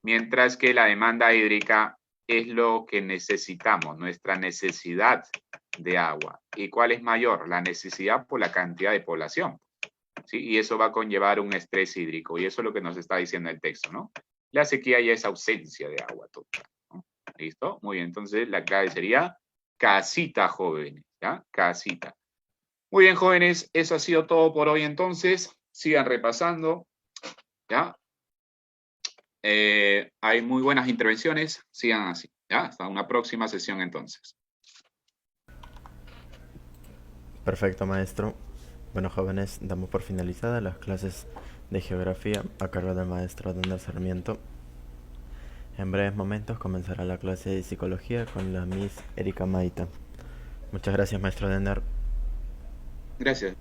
mientras que la demanda hídrica es lo que necesitamos, nuestra necesidad de agua. ¿Y cuál es mayor? La necesidad por la cantidad de población, ¿sí? Y eso va a conllevar un estrés hídrico, y eso es lo que nos está diciendo el texto, ¿no? La sequía ya es ausencia de agua total, ¿no? ¿Listo? Muy bien, entonces la clave sería casita, jóvenes, ¿ya? Casita. Muy bien, jóvenes, eso ha sido todo por hoy entonces. Sigan repasando, ¿ya? Hay muy buenas intervenciones, sigan así, ¿ya? Hasta una próxima sesión entonces. Perfecto, maestro. Bueno, jóvenes, damos por finalizadas las clases de geografía a cargo del maestro Dender Sarmiento. En breves momentos comenzará la clase de psicología con la Miss Erika Maita. Muchas gracias, maestro Dender. Gracias.